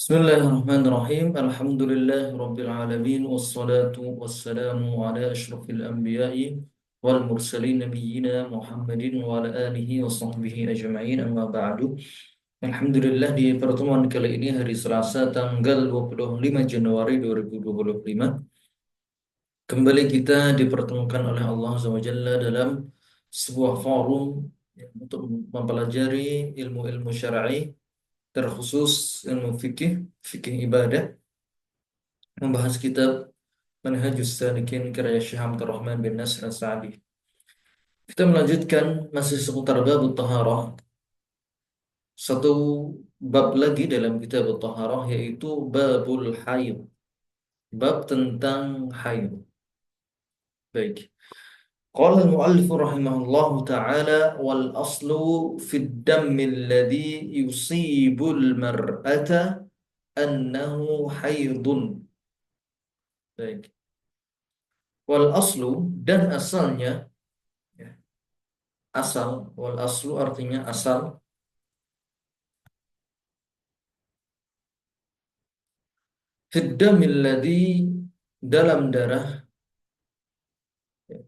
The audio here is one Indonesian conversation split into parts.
Bismillahirrahmanirrahim. Alhamdulillahirabbil alamin wassalatu wassalamu ala asyrafil anbiya'i wal mursalin nabiyyina Muhammadin wa ala alihi wa sahbihi ajma'in amma ba'du. Alhamdulillah di pertemuan kali ini hari Selasa tanggal 25 Januari 2025 kembali kita dipertemukan oleh Allah SWT dalam sebuah forum untuk mempelajari ilmu-ilmu syar'i terkhusus ilmu fikih, fikih ibadah, membahas kitab Manhajus Salikin karya Syekh Abdul Rahman bin Nasr As-Sa'di. Kita melanjutkan masih seputar bab taharah. Satu bab lagi dalam kitab taharah yaitu babul haid. Bab tentang haid. Baik. Qala al-mu'allif rahimahullahu ta'ala wal aslu fid dammi alladhi yusibul mar'ata annahu haidun. Baik. Wal aslu dan asalnya, ya, asal, wal aslu artinya asal, fiddamil ladzi dalam darah, ya,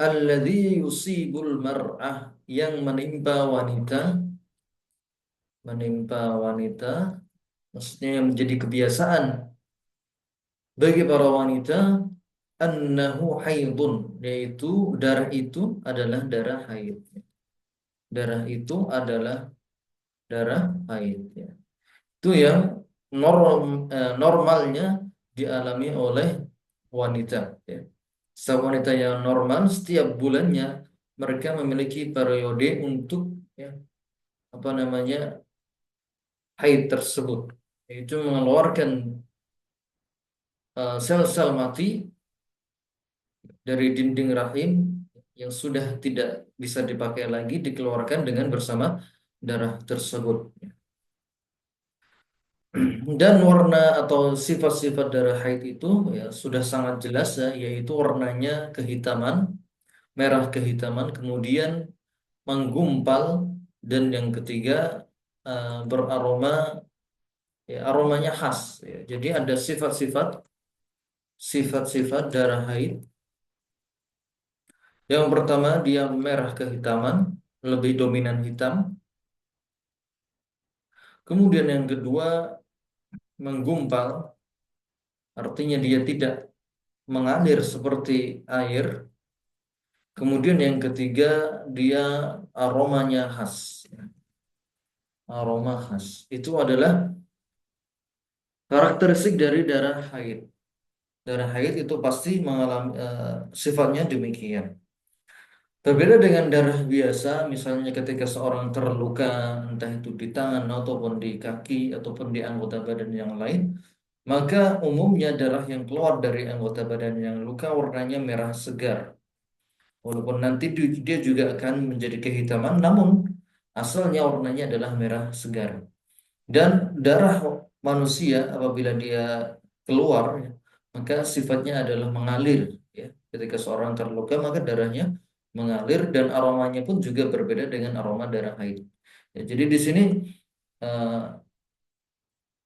alladzi yusibul mar'ah yang menimpa wanita, maksudnya yang menjadi kebiasaan bagi para wanita, annahu haidun, yaitu darah itu adalah darah haid. Darah itu adalah darah haid, ya. Itu yang normalnya dialami oleh wanita, ya. Setiap wanita yang normal setiap bulannya mereka memiliki periode untuk, ya, apa namanya, haid tersebut, yaitu mengeluarkan sel-sel mati dari dinding rahim yang sudah tidak bisa dipakai lagi, dikeluarkan dengan bersama darah tersebut. Dan warna atau sifat-sifat darah haid itu, ya, sudah sangat jelas, ya, yaitu warnanya kehitaman, merah kehitaman, kemudian menggumpal, dan yang ketiga beraroma, ya, aromanya khas, ya. Jadi ada sifat-sifat darah haid. Yang pertama, dia merah kehitaman, lebih dominan hitam. Kemudian yang kedua, menggumpal, artinya dia tidak mengalir seperti air. Kemudian yang ketiga, dia aromanya khas. Aroma khas. Itu adalah karakteristik dari darah haid. Darah haid itu pasti mengalami sifatnya demikian. Berbeda dengan darah biasa, misalnya ketika seorang terluka, entah itu di tangan ataupun di kaki ataupun di anggota badan yang lain, maka umumnya darah yang keluar dari anggota badan yang luka warnanya merah segar. Walaupun nanti dia juga akan menjadi kehitaman, namun asalnya warnanya adalah merah segar. Dan darah manusia apabila dia keluar, ya, maka sifatnya adalah mengalir, ya. Ketika seorang terluka maka darahnya mengalir dan aromanya pun juga berbeda dengan aroma darah haid. Ya, jadi di sini uh,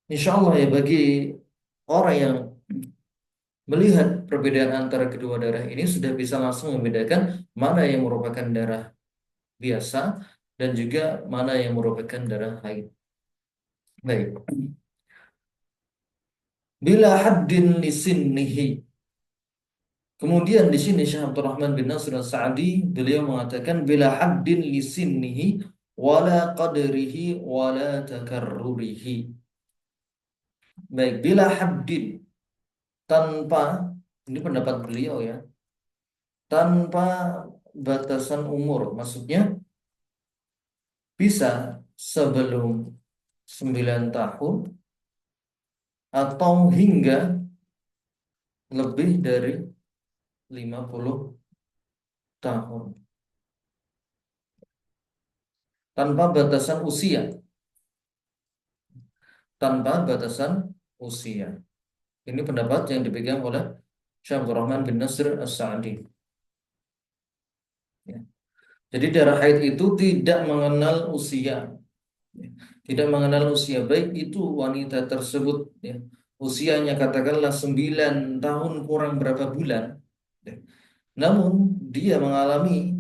insya Allah, ya, bagi orang yang melihat perbedaan antara kedua darah ini sudah bisa langsung membedakan mana yang merupakan darah biasa dan juga mana yang merupakan darah haid. Baik. Bila haddin lisinnihi. Kemudian di sini Syekh Abdul Rahman bin Nasr As-Sa'di beliau mengatakan bila haddin lisinnihi wala qadrihi wala takarrurihi. Baik, bila haddin, tanpa, ini pendapat beliau, ya, tanpa batasan umur, maksudnya bisa sebelum 9 tahun atau hingga lebih dari 50 tahun tanpa batasan usia, tanpa batasan usia. Ini pendapat yang dipegang oleh Syekh Abdul Rahman bin Nasr As-Sa'di, ya. Jadi darah haid itu tidak mengenal usia, ya. tidak mengenal usia, baik itu wanita tersebut ya, usianya katakanlah 9 tahun kurang berapa bulan, ya. Namun dia mengalami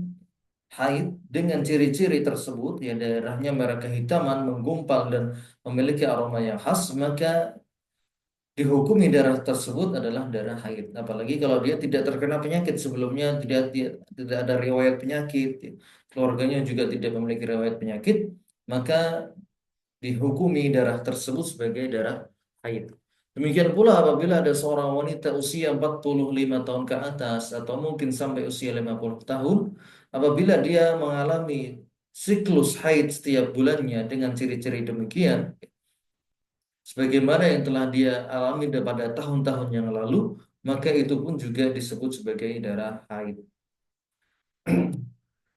haid dengan ciri-ciri tersebut, ya darahnya merah kehitaman, menggumpal dan memiliki aroma yang khas, maka dihukumi darah tersebut adalah darah haid. Apalagi kalau dia tidak terkena penyakit sebelumnya, tidak ada riwayat penyakit, ya. Keluarganya juga tidak memiliki riwayat penyakit, maka dihukumi darah tersebut sebagai darah haid. Demikian pula apabila ada seorang wanita usia 45 tahun ke atas atau mungkin sampai usia 50 tahun, apabila dia mengalami siklus haid setiap bulannya dengan ciri-ciri demikian, sebagaimana yang telah dia alami pada tahun-tahun yang lalu, maka itu pun juga disebut sebagai darah haid.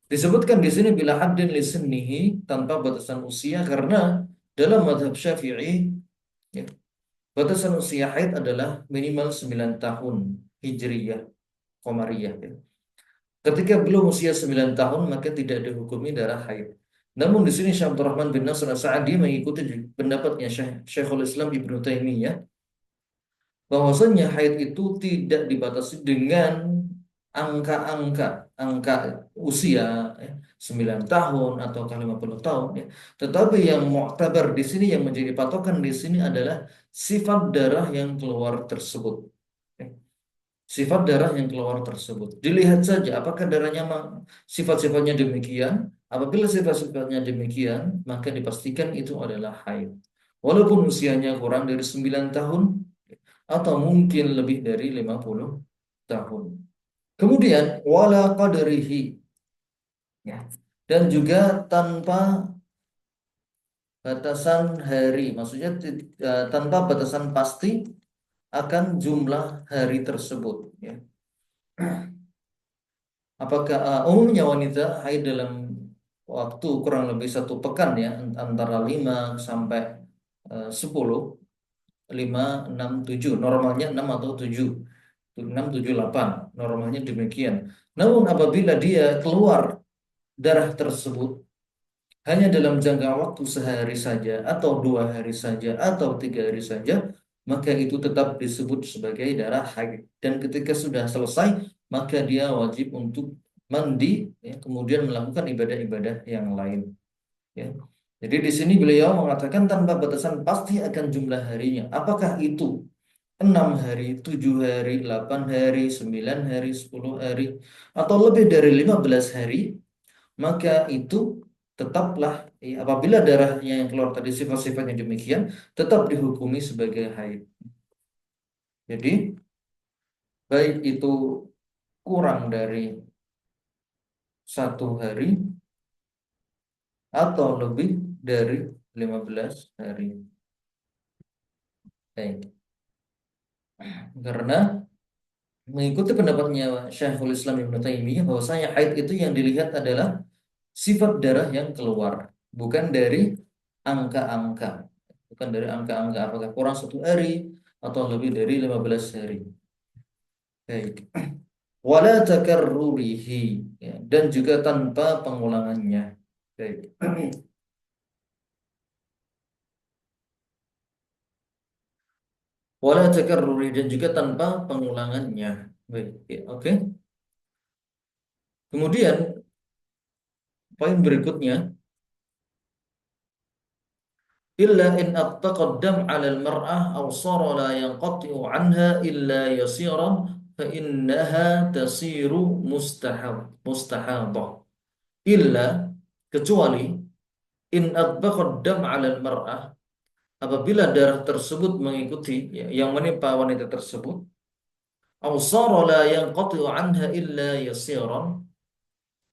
Disebutkan di sini bila haddin li sinnihi, tanpa batasan usia, karena dalam mazhab Syafi'i, ya, batasan usia haid adalah minimal 9 tahun Hijriyah, Qamariyah, ya. Ketika belum usia 9 tahun maka tidak dihukumi darah haid. Namun di sini Syekh Abdul Rahman bin Nasr As-Sa'di mengikuti pendapatnya Syekhul Islam Ibnu Taimiyah, bahwasanya haid itu tidak dibatasi dengan angka-angka, angka usia, ya, 9 tahun atau 50 tahun, ya. Tetapi yang mu'tabar di sini, yang menjadi patokan di sini adalah sifat darah yang keluar tersebut. Ya. Sifat darah yang keluar tersebut. Dilihat saja apakah darahnya sifat-sifatnya demikian. Apabila sifat-sifatnya demikian, maka dipastikan itu adalah haid. Walaupun usianya kurang dari 9 tahun atau mungkin lebih dari 50 tahun. Kemudian wala qadrihi, ya. Dan juga tanpa batasan hari, maksudnya tanpa batasan pasti akan jumlah hari tersebut, ya. Apakah umumnya wanita haid dalam waktu kurang lebih 1 pekan, ya, antara 5 sampai 10, 5, 6, 7, normalnya 6 atau 7, 6, 7, 8, normalnya demikian. Namun apabila dia keluar darah tersebut hanya dalam jangka waktu sehari saja, atau 2 hari saja, atau 3 hari saja, maka itu tetap disebut sebagai darah haid. Dan ketika sudah selesai, maka dia wajib untuk mandi, ya, kemudian melakukan ibadah-ibadah yang lain. Ya. Jadi di sini beliau mengatakan tanpa batasan pasti akan jumlah harinya. Apakah itu 6 hari, 7 hari, 8 hari, 9 hari, 10 hari, atau lebih dari 15 hari, maka itu tetaplah, ya, apabila darahnya yang keluar tadi sifat-sifatnya demikian, tetap dihukumi sebagai haid. Jadi baik itu kurang dari 1 hari atau lebih dari 15 hari. Baik. Karena mengikuti pendapatnya Syekhul Islam Ibnu Taimiyah, bahwasanya haid itu yang dilihat adalah sifat darah yang keluar, bukan dari angka-angka. Bukan dari angka-angka apakah kurang 1 hari atau lebih dari 15 hari. Baik. Wala takarrurihi, ya, dan juga tanpa pengulangannya. Baik. Wala takarrurihi, dan juga tanpa pengulangannya. Baik, ya, oke. Kemudian poin berikutnya, illa in attaqaddam 'ala al-mar'ah aw sara la yanqati'u 'anha illa yasiran fa innaha tasiru mustahadah. Illa, kecuali, in attaqaddam 'ala al-mar'ah, apabila darah tersebut mengikuti, ya, yang menimpa wanita tersebut, aw sara la yanqati'u 'anha illa yasiran,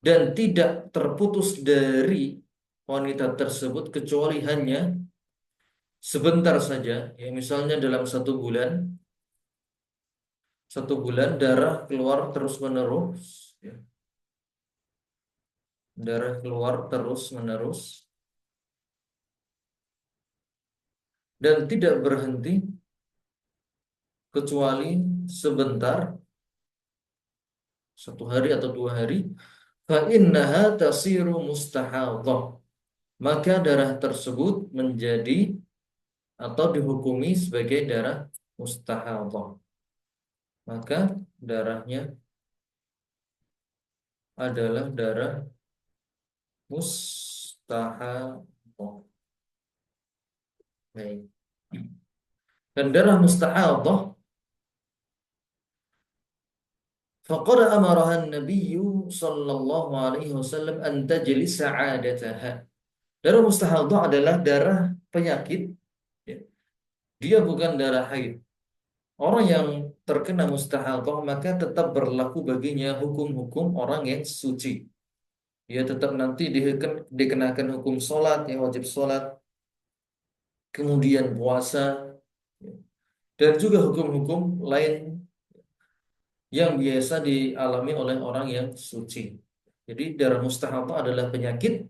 dan tidak terputus dari wanita tersebut kecuali hanya sebentar saja, ya misalnya dalam 1 bulan, 1 bulan darah keluar terus menerus, ya. Darah keluar terus menerus dan tidak berhenti kecuali sebentar, 1 hari atau 2 hari, fa innaha tasiru mustahadhah, maka darah tersebut menjadi atau dihukumi sebagai darah mustahadah. Maka darahnya adalah darah mustahadah. Baik. Dan darah mustahadah faqad amaraha an-nabiy sallallahu alaihi wasallam an tajlisa 'adataha. Darah mustahadah adalah darah penyakit, ya. Dia bukan darah haid. Orang yang terkena mustahadah maka tetap berlaku baginya hukum-hukum orang yang suci. Dia tetap nanti dikenakan hukum sholat, yang wajib sholat, kemudian puasa, ya. Dan juga hukum-hukum lain yang biasa dialami oleh orang yang suci. Jadi darah mustahadah adalah penyakit,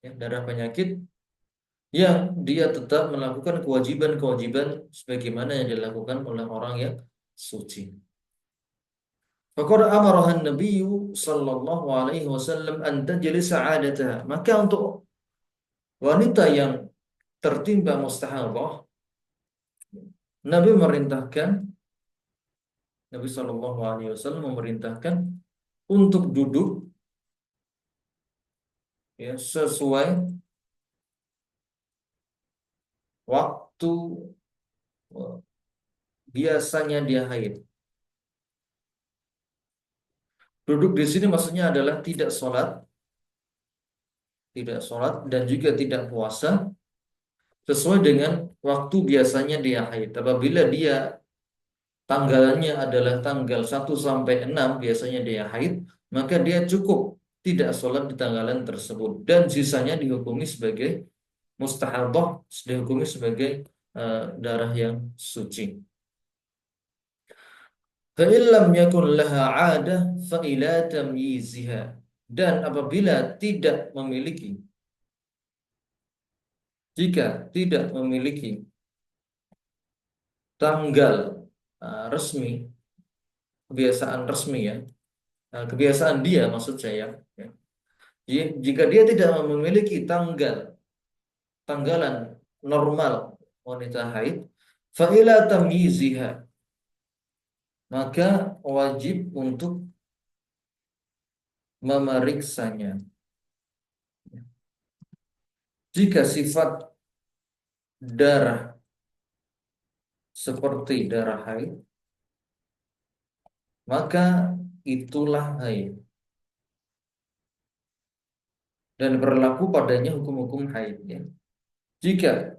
ya, darah penyakit yang dia tetap melakukan kewajiban-kewajiban sebagaimana yang dilakukan oleh orang yang suci. Faqad amaraha an-nabiy sallallahu alaihi wasallam an tajlisa 'adataha. Maka untuk wanita yang tertimpa mustahadah, Nabi memerintahkan Nabi sallallahu alaihi wasallam memerintahkan untuk duduk, ya, sesuai waktu eh, biasanya dia haid. Duduk di sini maksudnya adalah tidak sholat dan juga tidak puasa sesuai dengan waktu biasanya dia haid. Apabila dia tanggalannya adalah tanggal 1 sampai 6 biasanya dia haid, maka dia cukup tidak sholat di tanggalan tersebut dan sisanya dihukumi sebagai mustahadah, dihukumi sebagai darah yang suci. Fa illam yakun laha 'adah fa ila tamyiziha. Dan apabila tidak memiliki, jika tidak memiliki tanggal resmi, kebiasaan resmi, ya, kebiasaan dia maksud saya, ya. Jika dia tidak memiliki tanggalan normal wanita haid, fa ila tamyiziha, maka wajib untuk memeriksanya. Jika sifat darah seperti darah haid, maka itulah haid dan berlaku padanya hukum-hukum haid, ya. Jika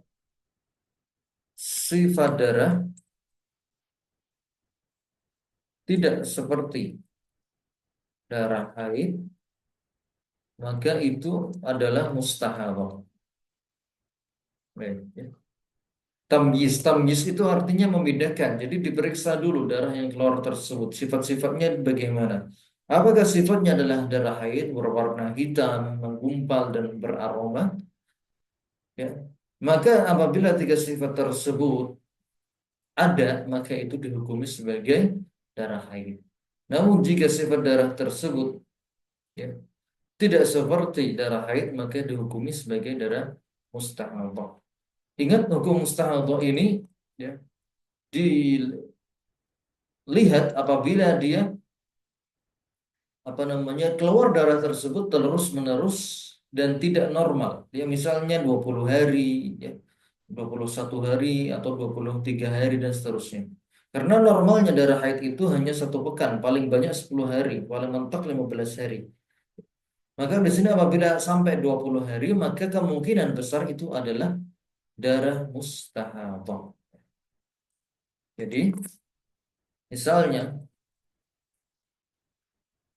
sifat darah tidak seperti darah haid, maka itu adalah mustahadah. Baik, ya. Tamyiz itu artinya membedakan. Jadi diperiksa dulu darah yang keluar tersebut, sifat-sifatnya bagaimana. Apakah sifatnya adalah darah haid berwarna hitam, menggumpal dan beraroma, ya. Maka apabila tiga sifat tersebut ada, maka itu dihukumi sebagai darah haid. Namun jika sifat darah tersebut, ya, tidak seperti darah haid, maka dihukumi sebagai darah mustahadah. Ingat, hukum mustahadah ini, ya, dilihat apabila dia keluar darah tersebut terus menerus dan tidak normal. Dia misalnya 20 hari, ya, 21 hari atau 23 hari dan seterusnya. Karena normalnya darah haid itu hanya 1 pekan, paling banyak 10 hari, paling mentok 15 hari. Maka di sini apabila sampai 20 hari, maka kemungkinan besar itu adalah darah mustahadah. Jadi misalnya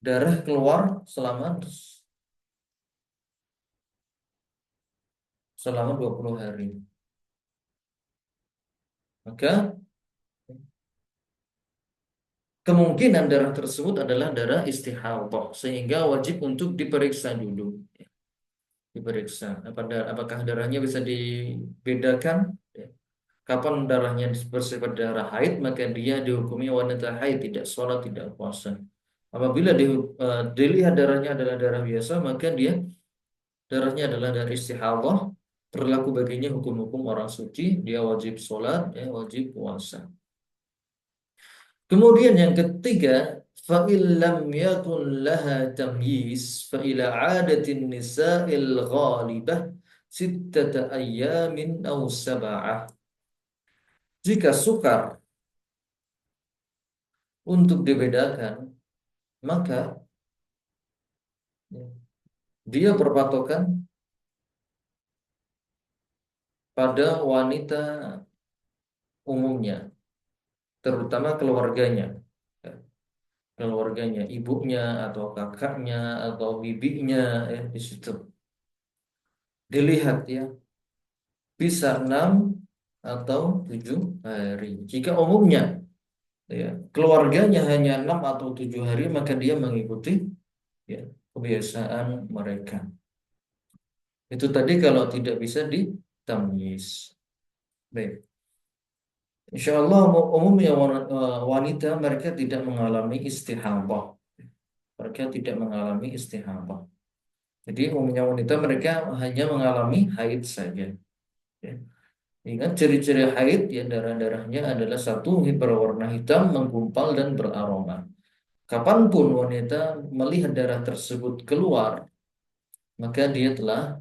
darah keluar selama 20 hari. Maka kemungkinan darah tersebut adalah darah istihadah, sehingga wajib untuk diperiksa dulu. Diperiksa apakah darahnya bisa dibedakan, ya. Kapan darahnya bersifat darah haid, maka dia dihukumi wanita haid, tidak sholat, tidak puasa. Apabila dilihat darahnya adalah darah biasa, maka dia darahnya adalah dari istihadah, berlaku baginya hukum-hukum orang suci, dia wajib sholat, ya, wajib puasa. Kemudian yang ketiga, فَإِنْ لَمْ يَكُنْ لَهَا تَمْيِيزٌ فَإِلَى عَادَةِ النِّسَاءِ الْغَالِبَةِ سِتَّةَ أَيَّامٍ أَوْ سَبْعَةٍ. Jika sukar untuk dibedakan, maka ya, dia berpatokan pada wanita umumnya, terutama keluarganya. Ya, keluarganya, ibunya atau kakaknya atau bibinya, ya, di situ dilihat ya, bisa 6 atau 7 hari. Jika umumnya ya, keluarganya hanya 6 atau 7 hari, maka dia mengikuti ya, kebiasaan mereka. Itu tadi kalau tidak bisa ditamyiz. Baik. Insya Allah umumnya wanita mereka tidak mengalami istihadah. Mereka tidak mengalami istihadah. Jadi umumnya wanita mereka hanya mengalami haid saja. Ya. Ingat ciri-ciri haid ya, darah-darahnya adalah satu, berwarna hitam, menggumpal dan beraroma. Kapanpun wanita melihat darah tersebut keluar, maka dia telah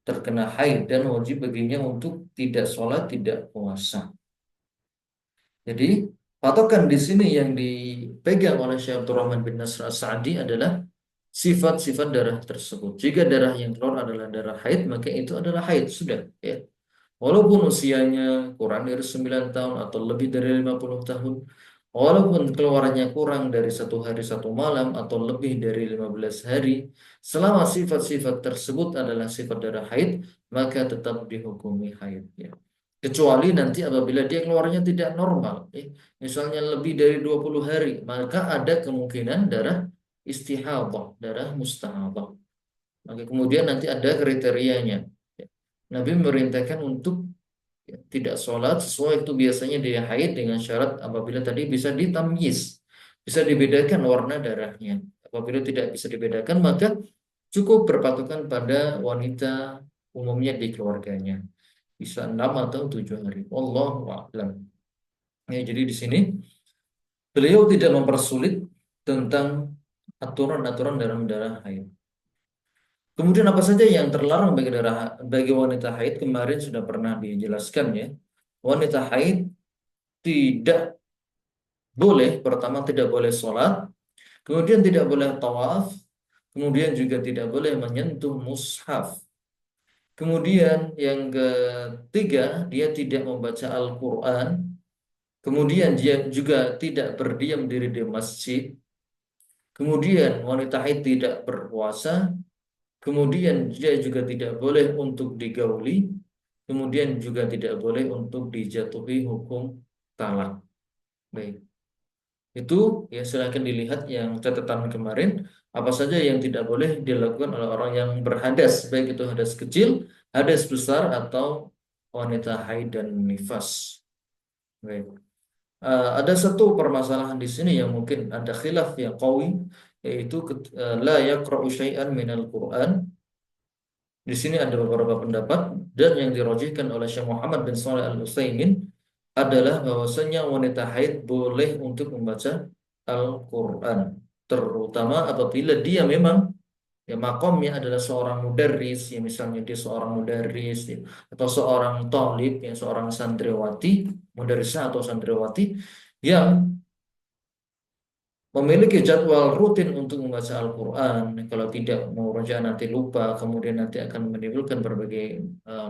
terkena haid dan wajib baginya untuk tidak sholat, tidak puasa. Jadi patokan di sini yang dipegang oleh Syekh Abdul Rahman bin Nasr As-Sa'di adalah sifat-sifat darah tersebut. Jika darah yang keluar adalah darah haid, maka itu adalah haid sudah. Ya. Walaupun usianya kurang dari 9 tahun atau lebih dari 50 tahun, walaupun keluarnya kurang dari 1 hari 1 malam atau lebih dari 15 hari, selama sifat-sifat tersebut adalah sifat darah haid, maka tetap dihukumi haid. Ya. Kecuali nanti apabila dia keluarnya tidak normal, ya. Misalnya lebih dari 20 hari, maka ada kemungkinan darah istihadah, darah mustahadah. Maka kemudian nanti ada kriterianya. Ya. Nabi memerintahkan untuk ya, tidak sholat sesuai itu biasanya dia haid dengan syarat apabila tadi bisa ditamyiz, bisa dibedakan warna darahnya. Apabila tidak bisa dibedakan, maka cukup berpatokan pada wanita umumnya di keluarganya. Bisa 6 atau 7 hari. Wallahu a'lam. Ya, jadi di sini beliau tidak mempersulit tentang aturan-aturan dalam darah haid. Kemudian apa saja yang terlarang bagi wanita haid kemarin sudah pernah dijelaskan ya. Wanita haid tidak boleh, pertama tidak boleh sholat, kemudian tidak boleh tawaf, kemudian juga tidak boleh menyentuh mushaf. Kemudian yang ketiga, dia tidak membaca Al-Quran. Kemudian dia juga tidak berdiam diri di masjid. Kemudian wanita haid tidak berpuasa. Kemudian dia juga tidak boleh untuk digauli. Kemudian juga tidak boleh untuk dijatuhi hukum talak. Baik. Itu ya silakan dilihat yang catatan kemarin. Apa saja yang tidak boleh dilakukan oleh orang yang berhadas. Baik itu hadas kecil, hadas besar, atau wanita haid dan nifas. Baik. Ada satu permasalahan di sini yang mungkin ada khilaf yang qawi, yaitu la yaqra'u syai'an minal Qur'an. Di sini ada beberapa pendapat dan yang dirojihkan oleh Syekh Muhammad bin Shalih Al-Utsaimin adalah bahwasanya wanita haid boleh untuk membaca Al-Qur'an, terutama apabila dia memang ya makomnya adalah seorang mudarris, ya misalnya dia seorang mudarris ya, atau seorang thalib, ya seorang santriwati, mudarrisah atau santriwati yang memiliki jadwal rutin untuk membaca Al-Quran. Kalau tidak murojaah nanti lupa, kemudian nanti akan menimbulkan berbagai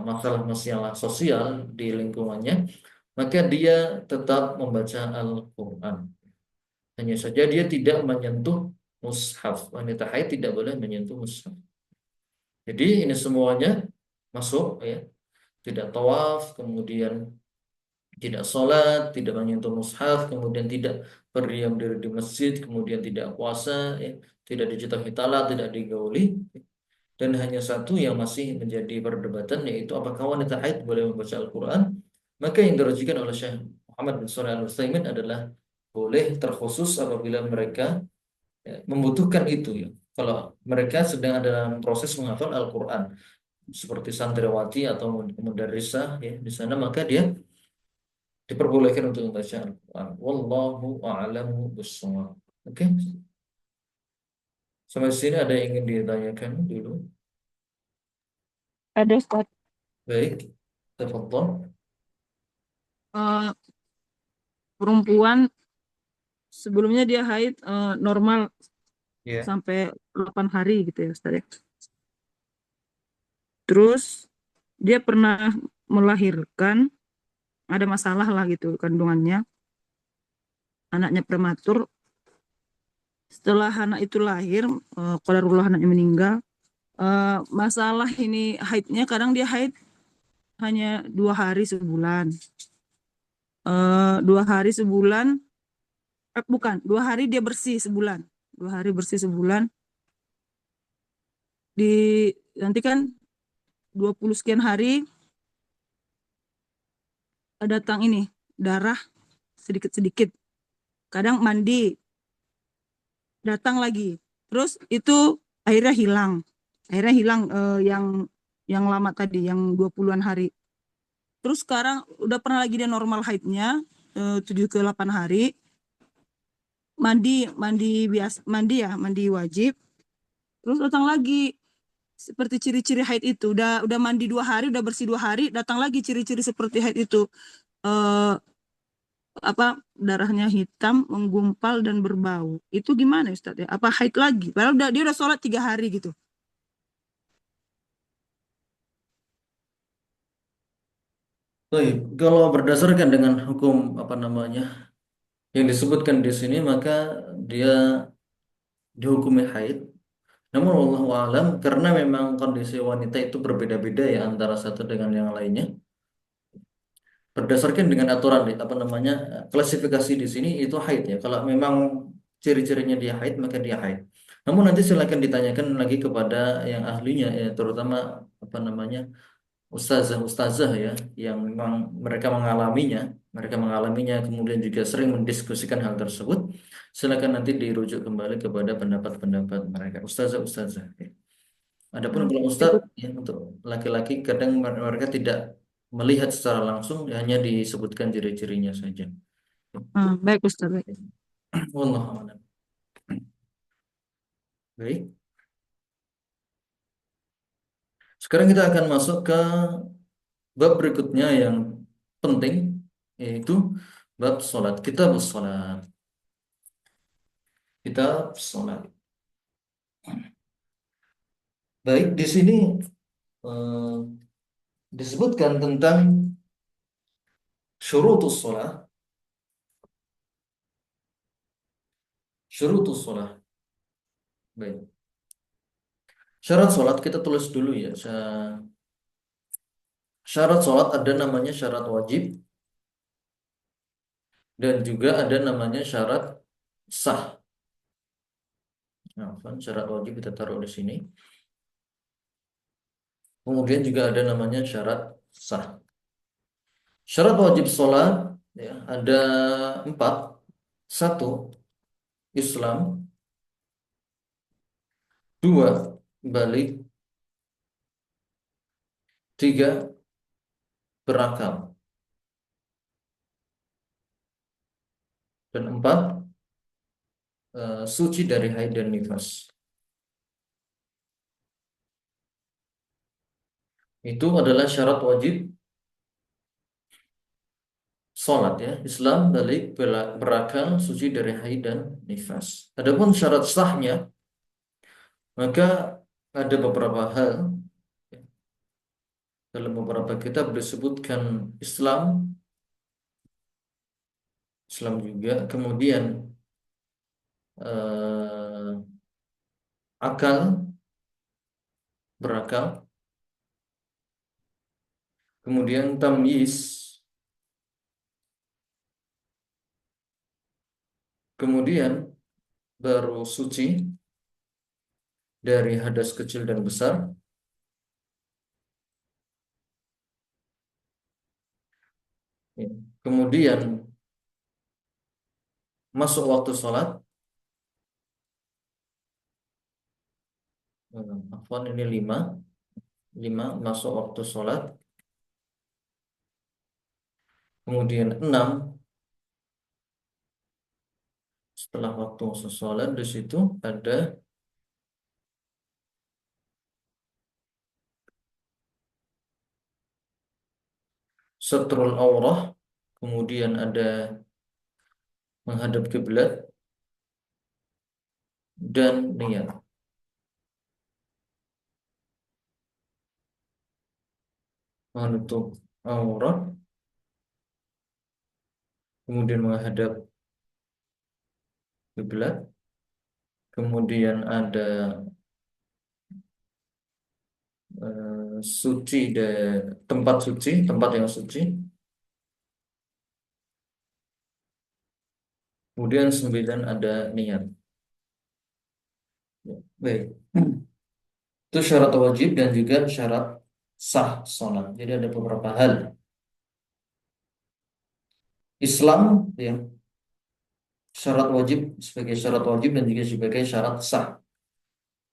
masalah-masalah sosial di lingkungannya, maka dia tetap membaca Al-Quran. Hanya saja dia tidak menyentuh mushaf. Wanita haid tidak boleh menyentuh mushaf. Jadi ini semuanya masuk ya. Tidak tawaf, kemudian tidak sholat, tidak menyentuh mushaf, kemudian tidak berdiam diri di masjid, kemudian tidak puasa, ya, tidak dijatuhi talak, tidak digauli, dan hanya satu yang masih menjadi perdebatan yaitu apakah wanita haid boleh membaca Al-Quran. Maka yang dirajikan oleh Syekh Muhammad bin Shalih Al-Utsaimin adalah boleh, terkhusus apabila mereka ya, membutuhkan itu ya. Kalau mereka sedang dalam proses menghafal Al-Quran, seperti santriwati atau mudarrisah ya di sana, maka dia diperbolehkan untuk membaca Al-Quran. Wallahu a'lamu bissawab. Oke, sampai sini ada yang ingin ditanyakan dulu? Ada Ustaz. Baik, tafadhol. Eh, Perempuan sebelumnya dia haid normal Ya. sampai 8 hari gitu ya Ustaz ya. Terus dia pernah melahirkan, ada masalah lah gitu kandungannya, anaknya prematur. Setelah anak itu lahir, qadarullah anaknya meninggal. Masalah ini haidnya, kadang dia haid hanya 2 hari sebulan. 2 hari sebulan, bukan, 2 hari dia bersih sebulan. 2 hari bersih sebulan. Di nanti kan 20 sekian hari datang ini darah sedikit-sedikit. Kadang mandi, datang lagi. Terus itu akhirnya hilang. Akhirnya hilang yang lama tadi, yang 20-an hari. Terus sekarang udah pernah lagi dia normal haidnya 7 ke 8 hari. Mandi, mandi biasa, mandi ya, mandi wajib. Terus datang lagi seperti ciri-ciri haid itu. Udah mandi 2 hari, udah bersih 2 hari, datang lagi ciri-ciri seperti haid itu. Eh, apa Darahnya hitam, menggumpal dan berbau. Itu gimana Ustaz ya? Apa haid lagi? Padahal dia udah sholat 3 hari gitu. Baik, kalau berdasarkan dengan hukum apa namanya yang disebutkan di sini, maka dia dihukumi haid. Namun wallahu alam, karena memang kondisi wanita itu berbeda-beda ya antara satu dengan yang lainnya. Berdasarkan dengan aturan apa namanya klasifikasi di sini itu haid ya. Kalau memang ciri-cirinya dia haid maka dia haid. Namun nanti silakan ditanyakan lagi kepada yang ahlinya ya, terutama apa namanya ustazah-ustazah ya yang memang mereka mengalaminya kemudian juga sering mendiskusikan hal tersebut. Silakan nanti dirujuk kembali kepada pendapat-pendapat mereka ustazah-ustazah. Ya. Adapun Hmm, kalau itu ustadz ya untuk laki-laki kadang mereka tidak melihat secara langsung, hanya disebutkan ciri-cirinya saja. baik Ustaz. Baik. Wallahu a'lam. Baik. Sekarang kita akan masuk ke bab berikutnya yang penting, yaitu bab sholat. Kitab sholat. Kitab sholat. Baik, di sini eh, disebutkan tentang syurutus sholat. Syurutus sholat. Baik. Syarat sholat kita tulis dulu ya. Syarat sholat ada namanya syarat wajib dan juga ada namanya syarat sah. Nah, syarat wajib kita taruh di sini. Kemudian juga ada namanya syarat sah. Syarat wajib sholat ya, ada 4. Satu, Islam. Dua, balik. Tiga, berakal. Dan empat, suci dari haid dan nifas. Itu adalah syarat wajib sholat ya. Islam, balik, berakal, suci dari haid dan nifas. Adapun syarat sahnya, maka ada beberapa hal. Dalam beberapa kitab disebutkan Islam, Islam juga, kemudian eh, akal, berakal, kemudian tamyiz, kemudian baru suci dari hadas kecil dan besar, ya. Kemudian masuk waktu sholat, Afwan, ini 5. 5 masuk waktu sholat. Kemudian 6 setelah waktu masuk sholat, di situ ada satrul aurah, kemudian ada menghadap kiblat dan niat. Menutup aurat, kemudian menghadap kiblat, kemudian ada suci, tempat suci, tempat yang suci. Kemudian 9 ada niat. Ya, baik. Itu syarat wajib dan juga syarat sah sholat. Jadi ada beberapa hal. Islam, ya, syarat wajib sebagai syarat wajib dan juga sebagai syarat sah.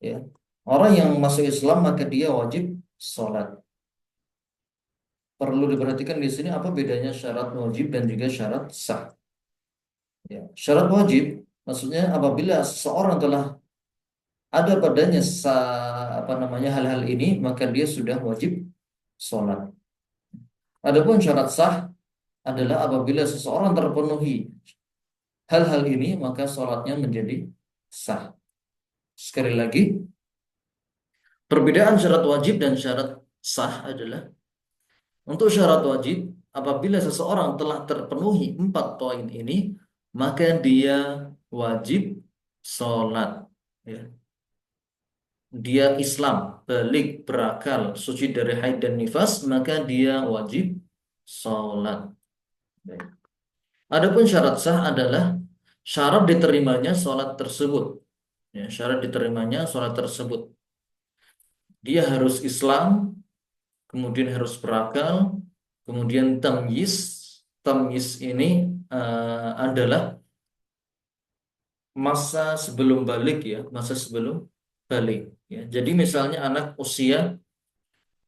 Ya. Orang yang masuk Islam maka dia wajib sholat. Perlu diperhatikan di sini apa bedanya syarat wajib dan juga syarat sah. Ya. Syarat wajib maksudnya apabila seseorang telah ada padanya apa namanya hal-hal ini maka dia sudah wajib sholat. Adapun syarat sah adalah apabila seseorang terpenuhi hal-hal ini maka sholatnya menjadi sah. Sekali lagi, perbedaan syarat wajib dan syarat sah adalah untuk syarat wajib apabila seseorang telah terpenuhi 4 poin ini maka dia wajib sholat. Ya. Dia Islam, balik, berakal, suci dari haid dan nifas, maka dia wajib sholat. Baik. Adapun syarat sah adalah syarat diterimanya sholat tersebut. Ya, syarat diterimanya sholat tersebut. Dia harus Islam, kemudian harus berakal, kemudian tamyiz. Tamyiz ini adalah masa sebelum balik, ya, masa sebelum balik. Ya. Jadi misalnya anak usia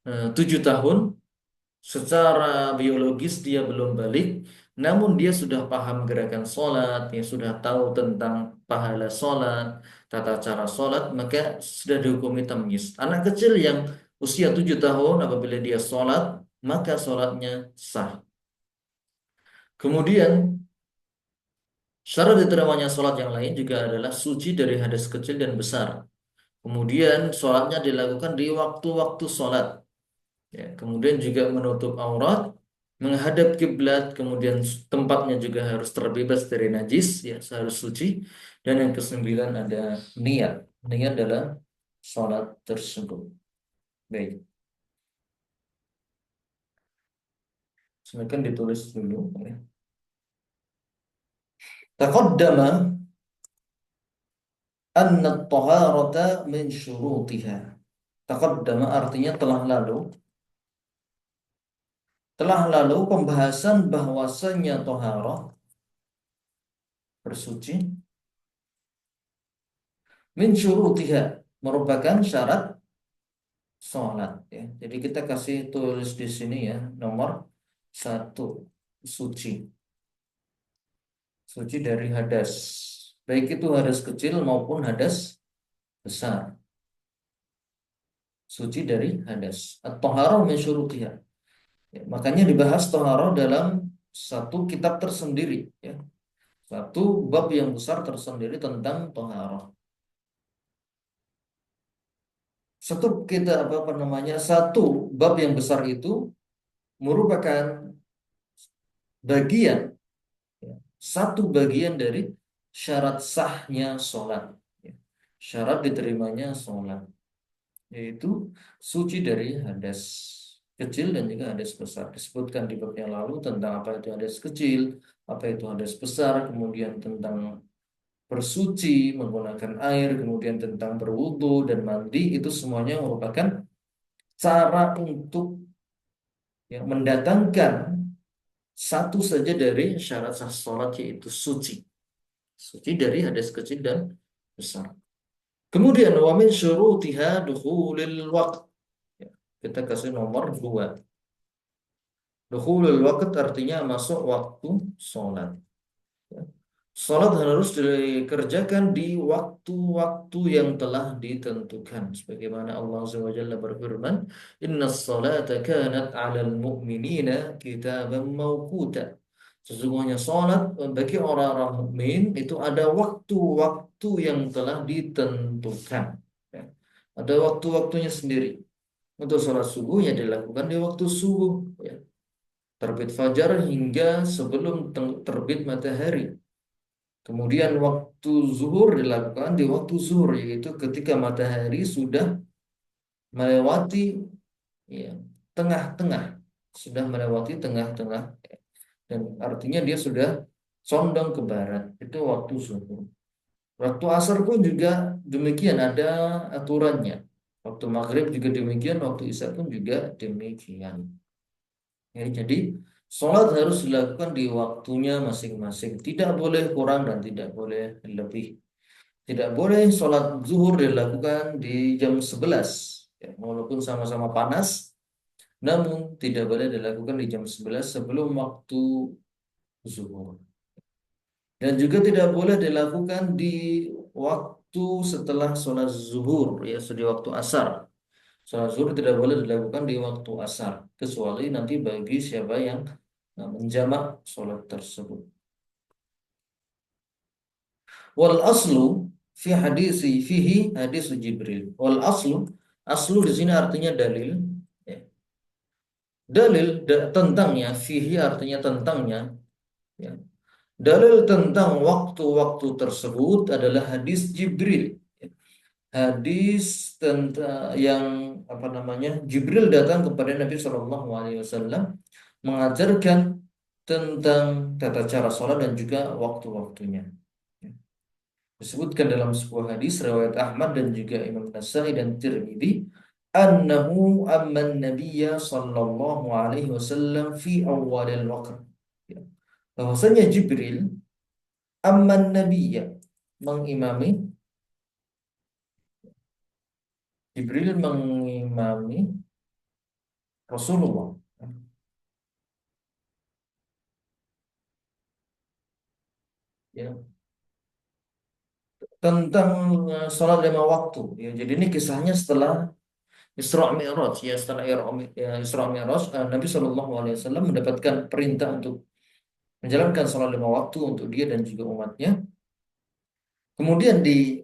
7 tahun, secara biologis dia belum balik, namun dia sudah paham gerakan sholat, dia sudah tahu tentang pahala sholat, tata cara sholat, maka sudah dihukumi tamyiz. Anak kecil yang usia 7 tahun apabila dia sholat, maka sholatnya sah. Kemudian syarat diterimanya sholat yang lain juga adalah suci dari hadas kecil dan besar. Kemudian sholatnya dilakukan di waktu-waktu sholat. Ya, kemudian juga menutup aurat, menghadap kiblat, kemudian tempatnya juga harus terbebas dari najis, ya, harus suci. Dan yang kesembilan ada niat. Niat dalam sholat tersebut. Baik, silakan ditulis dulu. Ya. Taqaddama anna at-taharata min syurutiha. Taqaddama artinya telah lalu. Telah lalu pembahasan bahwasannya taharah, bersuci, min syurutiha, merupakan syarat sholat, ya. Jadi kita kasih tulis di sini ya, nomor 1, suci. Suci dari hadas. Baik itu hadas kecil maupun hadas besar. Suci dari hadas. At-taharah min syurutiha. Ya, makanya dibahas taharah dalam satu kitab tersendiri, ya. Satu bab yang besar tersendiri tentang taharah. Satu bab yang besar itu merupakan bagian, ya, satu bagian dari syarat sahnya sholat, ya. Syarat diterimanya sholat, yaitu suci dari hadas kecil dan juga hadas besar. Disebutkan di bab yang lalu tentang apa itu hadas kecil, apa itu hadas besar, kemudian tentang bersuci menggunakan air, kemudian tentang berwudu dan mandi, itu semuanya merupakan cara untuk, ya, mendatangkan satu saja dari syarat sah sholat, yaitu suci. Suci dari hadas kecil dan besar. Kemudian wa min syurutiha dukhulil waqt. Ya, kita kasih nomor 2. Dukhulul waqt artinya masuk waktu sholat. Ya. Salat harus dikerjakan di waktu-waktu yang telah ditentukan. Sebagaimana Allah Azza wa Jalla berfirman, "Inna salata kanat 'alal mu'minina kitaban mawquta." Sesungguhnya salat bagi orang-orang mukmin itu ada waktu-waktu yang telah ditentukan. Ya. Ada waktu-waktunya sendiri. Untuk salat subuh ya dilakukan di waktu subuh. Ya. Terbit fajar hingga sebelum terbit matahari. Kemudian waktu zuhur dilakukan di waktu zuhur, yaitu ketika matahari sudah melewati, ya, tengah-tengah, sudah melewati tengah-tengah, dan artinya dia sudah condong ke barat. Itu waktu zuhur. Waktu asar pun juga demikian, ada aturannya. Waktu maghrib juga demikian, waktu isya pun juga demikian. Ya, jadi sholat harus dilakukan di waktunya masing-masing. Tidak boleh kurang dan tidak boleh lebih. Tidak boleh sholat zuhur dilakukan di jam 11, ya, walaupun sama-sama panas, namun tidak boleh dilakukan di jam 11 sebelum waktu zuhur. Dan juga tidak boleh dilakukan di waktu setelah sholat zuhur, ya, di waktu asar. Sholat zuhur tidak boleh dilakukan di waktu asar, kecuali nanti bagi siapa yang menjamak sholat tersebut. Wal aslu fi hadisi fihi hadis Jibril. Wal aslu di sini artinya dalil. Ya. Dalil tentangnya, fihi artinya tentangnya. Ya. Dalil tentang waktu-waktu tersebut adalah hadis Jibril. Ya. Hadis tentang yang apa namanya, Jibril datang kepada Nabi Shallallahu Alaihi Wasallam mengajarkan tentang tata cara sholat dan juga waktu-waktunya. Ya. Disebutkan dalam sebuah hadis riwayat Ahmad dan juga Imam Nasai dan Tirmidzi, annahu amman nabiyya sallallahu alaihi wasallam fi awalil waqt. Ya. Bahwasanya Jibril amman nabiyya, mengimami, Jibril mengimami Rasulullah, ya, tentang sholat 5 waktu. Ya, jadi ini kisahnya setelah Isra Mi'raj, ya, setelah Isra Mi'raj, Nabi Shallallahu Alaihi Wasallam mendapatkan perintah untuk menjalankan sholat 5 waktu untuk dia dan juga umatnya. Kemudian di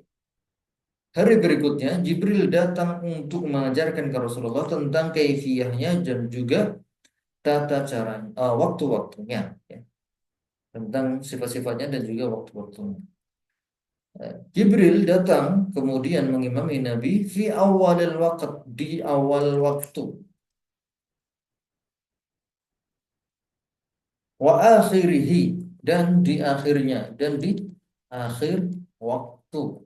hari berikutnya Jibril datang untuk mengajarkan ke Rasulullah tentang kaifiyahnya dan juga tata cara waktu-waktunya, ya, tentang sifat-sifatnya dan juga waktu-waktunya. Jibril datang kemudian mengimami Nabi fi awalil waqt, di awal waktu, wa akhirihi, dan di akhirnya, dan di akhir waktu.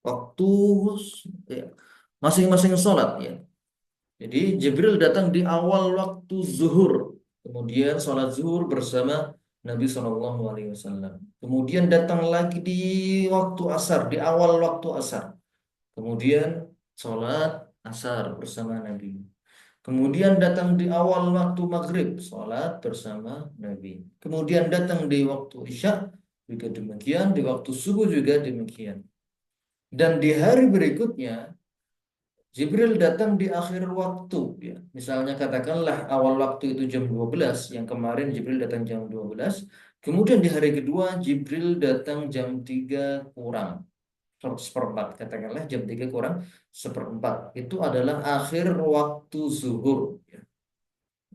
Waktu, ya, masing-masing sholat, ya. Jadi Jibril datang di awal waktu zuhur, kemudian sholat zuhur bersama Nabi Shallallahu Alaihi Wasallam. Kemudian datang lagi di waktu asar, di awal waktu asar. Kemudian sholat asar bersama Nabi. Kemudian datang di awal waktu maghrib, sholat bersama Nabi. Kemudian datang di waktu isya juga demikian, di waktu subuh juga demikian. Dan di hari berikutnya Jibril datang di akhir waktu, ya. Misalnya katakanlah awal waktu itu jam 12, yang kemarin Jibril datang jam 12. Kemudian di hari kedua Jibril datang jam 3 kurang seperempat, katakanlah jam 3 kurang seperempat. Itu adalah akhir waktu zuhur, ya.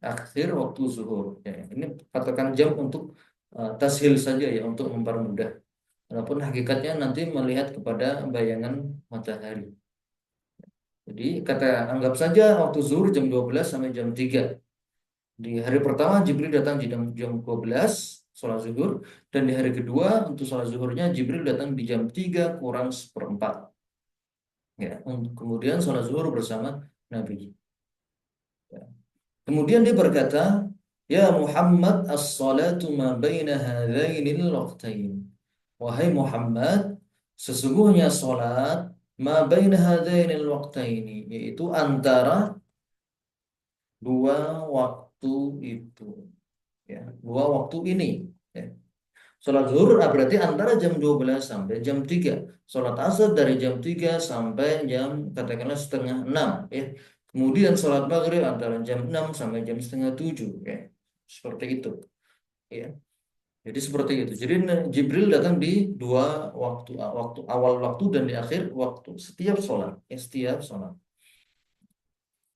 Akhir waktu zuhur, ya. Ini patokan jam untuk tashil saja, ya, untuk mempermudah. Walaupun hakikatnya nanti melihat kepada bayangan matahari. Jadi anggap saja waktu zuhur jam 12 sampai jam 3. Di hari pertama Jibril datang jam 12 sholat zuhur, dan di hari kedua untuk sholat zuhurnya Jibril datang di jam 3 kurang seperempat. Ya, kemudian sholat zuhur bersama Nabi. Ya. Kemudian dia berkata, "Ya Muhammad, as-salatu ma baina hadainil waqtain." Wahai Muhammad, sesungguhnya sholat ma baina hadainil waqtaini, yaitu antara dua waktu itu, ya, dua waktu ini, ya. Sholat zuhur berarti antara jam 12 sampai jam 3. Sholat asar dari jam 3 sampai jam katakanlah setengah 6, ya. Kemudian sholat maghrib antara jam 6 sampai jam setengah 7, ya. Seperti itu, ya. Jadi seperti itu. Jadi Jibril datang di dua waktu, waktu awal waktu dan di akhir waktu setiap sholat, ya, setiap sholat.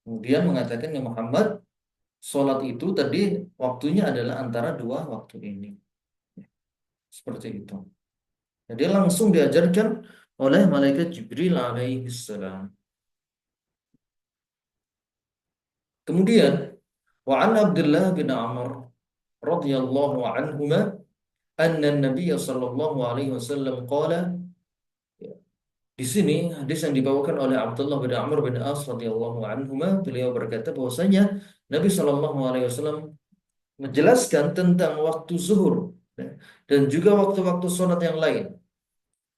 Kemudian mengatakan ya Muhammad, sholat itu tadi waktunya adalah antara dua waktu ini. Seperti itu. Jadi langsung diajarkan oleh malaikat Jibril alaihi salam. Kemudian wa an Abdullah bin Amr radhiyallahu anhuma anna an-nabiy sallallahu alaihi wasallam qala, di sini hadis yang dibawakan oleh Abdullah bin Amr bin As radhiyallahu anhuma, beliau berkata bahwasanya Nabi sallallahu alaihi wasallam menjelaskan tentang waktu zuhur, ya, dan juga waktu-waktu sholat yang lain.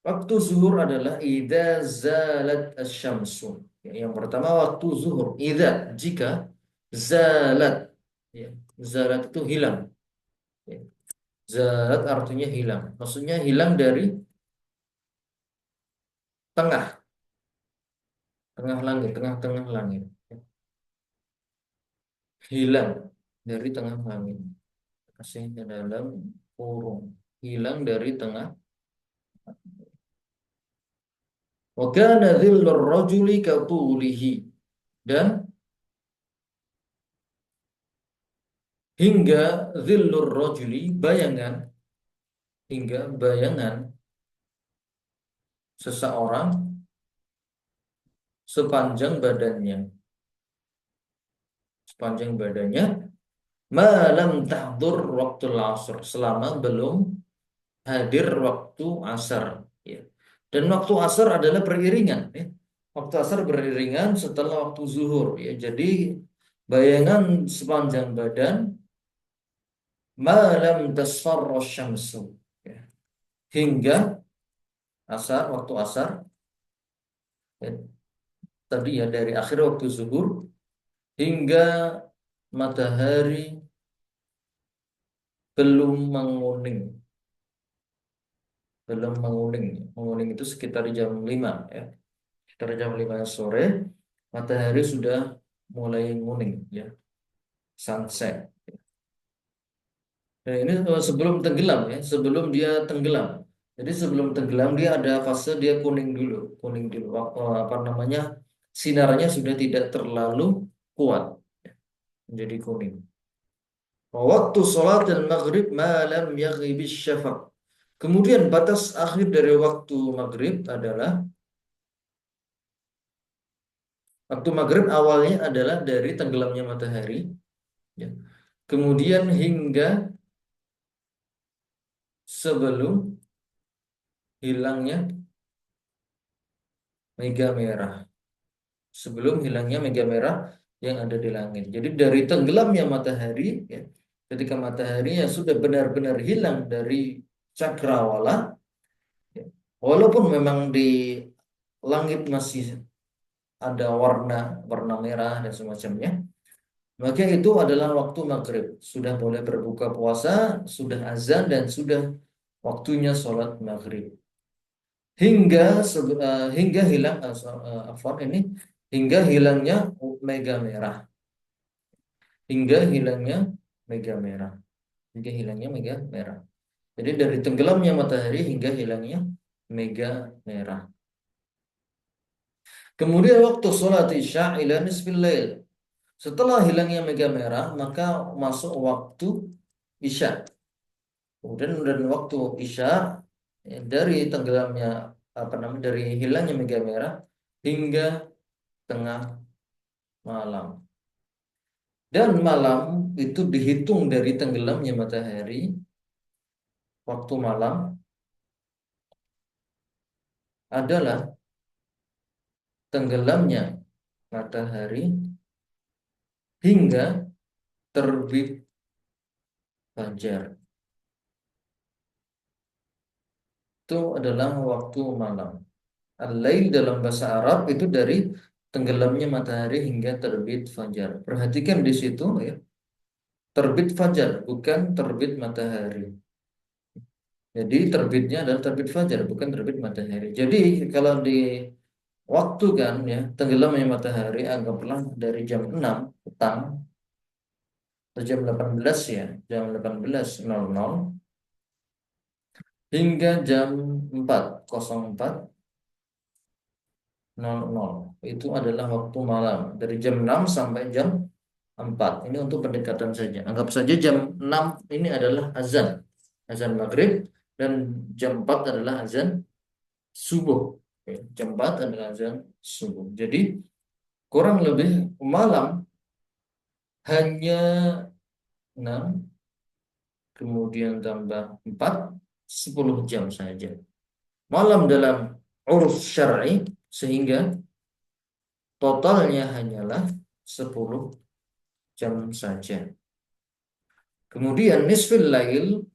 Waktu zuhur adalah idza zalat asy-syamsu. Ya, yang pertama waktu zuhur, idza, jika, zalat, ya, zalat itu hilang, ya. Zalat artinya hilang. Maksudnya hilang dari tengah, tengah langit, tengah-tengah langit. Ya. Hilang dari tengah langit. Kasih ke dalam kurung. Hilang dari tengah. Wa kana dhillur rajuli katulihi. Dan hingga dhillur rajuli, bayangan, hingga bayangan seseorang sepanjang badannya. Sepanjang badannya malam tahdur waktu asr, selama belum hadir waktu asar, ya. Dan waktu asar adalah beriringan, ya. Waktu asar beriringan setelah waktu zuhur, ya. Jadi bayangan sepanjang badan malam tasfarra syamsu, ya. Hingga asar, waktu asar, ya. Tadi ya dari akhir waktu zuhur hingga matahari belum menguning. Belum menguning. Menguning itu sekitar jam 5, ya. Sekitar jam 5 sore matahari sudah mulai menguning, ya. Sunset. Nah, ini sebelum tenggelam, ya, sebelum dia tenggelam. Jadi sebelum tenggelam dia ada fase dia kuning dulu, kuning dulu. Apa namanya? Sinarnya sudah tidak terlalu kuat, ya, menjadi kuning. Waktu sholat dan maghrib malam yaghibis syafaq. Kemudian batas akhir dari waktu maghrib adalah waktu maghrib awalnya adalah dari tenggelamnya matahari, ya. Kemudian hingga sebelum hilangnya mega merah. Sebelum hilangnya mega merah yang ada di langit. Jadi dari tenggelamnya matahari, ya, ketika matahari yang sudah benar-benar hilang dari cakrawala, ya, walaupun memang di langit masih ada warna warna merah dan semacamnya, maka itu adalah waktu maghrib. Sudah boleh berbuka puasa, sudah azan dan sudah waktunya sholat maghrib. Hingga hilang afwan ini hingga hilangnya mega merah. Hingga hilangnya mega merah. Hingga hilangnya mega merah. Jadi dari tenggelamnya matahari hingga hilangnya mega merah. Kemudian waktu sholat isya ila nisfil lail. Setelah hilangnya mega merah, maka masuk waktu isya. Kemudian dan waktu isya, ya, dari tenggelamnya apa namanya dari hilangnya mega merah hingga tengah malam. Dan malam itu dihitung dari tenggelamnya matahari. Waktu malam adalah tenggelamnya matahari hingga terbit fajar. Itu adalah waktu malam. Al-lail dalam bahasa Arab itu dari tenggelamnya matahari hingga terbit fajar. Perhatikan di situ ya, terbit fajar bukan terbit matahari. Jadi terbitnya adalah terbit fajar bukan terbit matahari. Jadi kalau di waktu kan ya, tenggelamnya matahari anggaplah dari jam 6 petang atau jam 18 ya, jam 18.00 hingga jam 4.04.00. Itu adalah waktu malam dari jam 6 sampai jam 4. Ini untuk pendekatan saja. Anggap saja jam 6 ini adalah azan, azan maghrib, dan jam 4 adalah azan subuh. Oke, jam 4 adalah azan subuh. Jadi kurang lebih malam hanya 6 kemudian tambah 4, 10 jam saja. Malam dalam uruf syar'i sehingga totalnya hanyalah 10 jam saja. Kemudian nisfil lail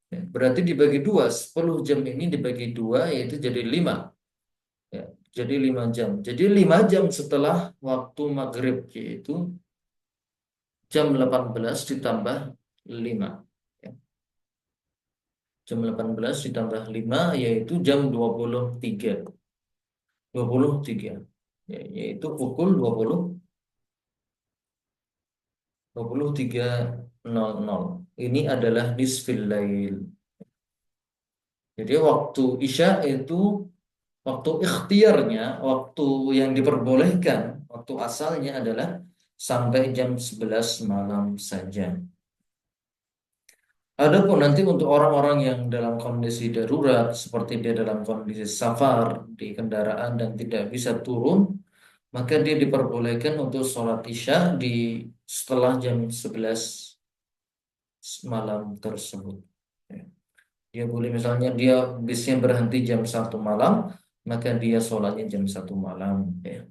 ya, berarti dibagi dua, 10 jam ini dibagi dua yaitu jadi 5. Ya, jadi 5 jam. Jadi 5 jam setelah waktu maghrib yaitu jam 18 ditambah 5. Ya, jam 18 ditambah 5 yaitu jam 23. 23. Ya, yaitu pukul 23.00. Ini adalah nisfil lail. Jadi waktu Isya itu waktu ikhtiarnya, waktu yang diperbolehkan, waktu asalnya adalah sampai jam 11 malam saja. Adapun nanti untuk orang-orang yang dalam kondisi darurat, seperti dia dalam kondisi safar di kendaraan dan tidak bisa turun, maka dia diperbolehkan untuk sholat Isya di setelah jam 11 malam tersebut. Ya. Dia boleh misalnya dia bisnya berhenti jam 1 malam, maka dia sholatnya jam 1 malam. Ya.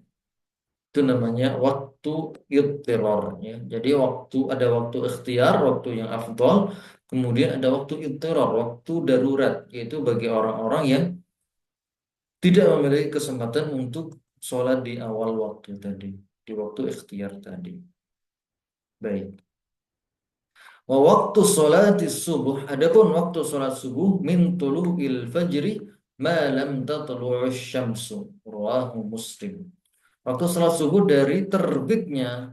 Itu namanya waktu idtirar. Ya. Jadi ada waktu ikhtiar, waktu yang afdal, kemudian ada waktu idtirar, waktu darurat, yaitu bagi orang-orang yang tidak memiliki kesempatan untuk sholat di awal waktu tadi, di waktu ikhtiar tadi. Baik. Wa waktu sholati subuh, adapun waktu sholat subuh min tulu'il fajri ma lam tatlu'u syamsu, rawahu Muslim. Waktu sholat subuh dari terbitnya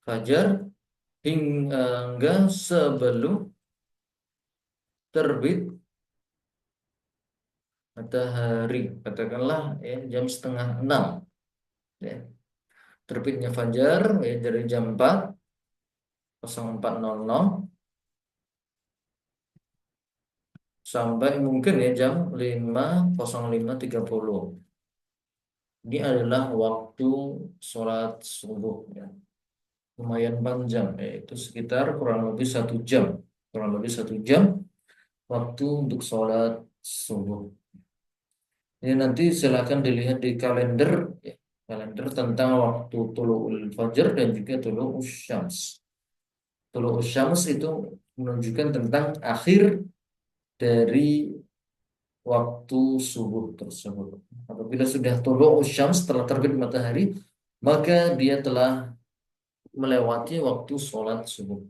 fajar hingga sebelum terbit matahari, katakanlah ya, jam setengah 6 ya. Terbitnya fajar ya, dari jam 4.04.00 sampai mungkin ya jam 5.05.30. Ini adalah waktu sholat subuh ya. Lumayan panjang, yaitu sekitar kurang lebih 1 jam. Kurang lebih 1 jam waktu untuk sholat subuh. Ini nanti silakan dilihat di kalender ya. Kalender tentang waktu tulu'ul fajar dan juga tulu'us syams. Tulu'us syams itu menunjukkan tentang akhir dari waktu subuh tersebut. Apabila sudah tulu'us syams, setelah terbit matahari, maka dia telah melewati waktu sholat subuh.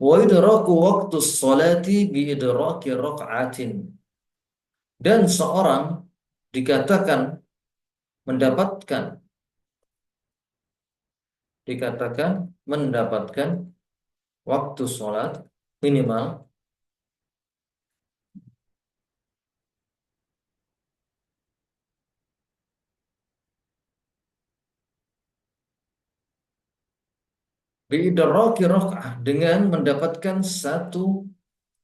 Wa idraku waktu sholati bi idraki rak'atin. Dan seorang dikatakan mendapatkan mendapatkan waktu sholat minimal bi idraki rak'ah, dengan mendapatkan 1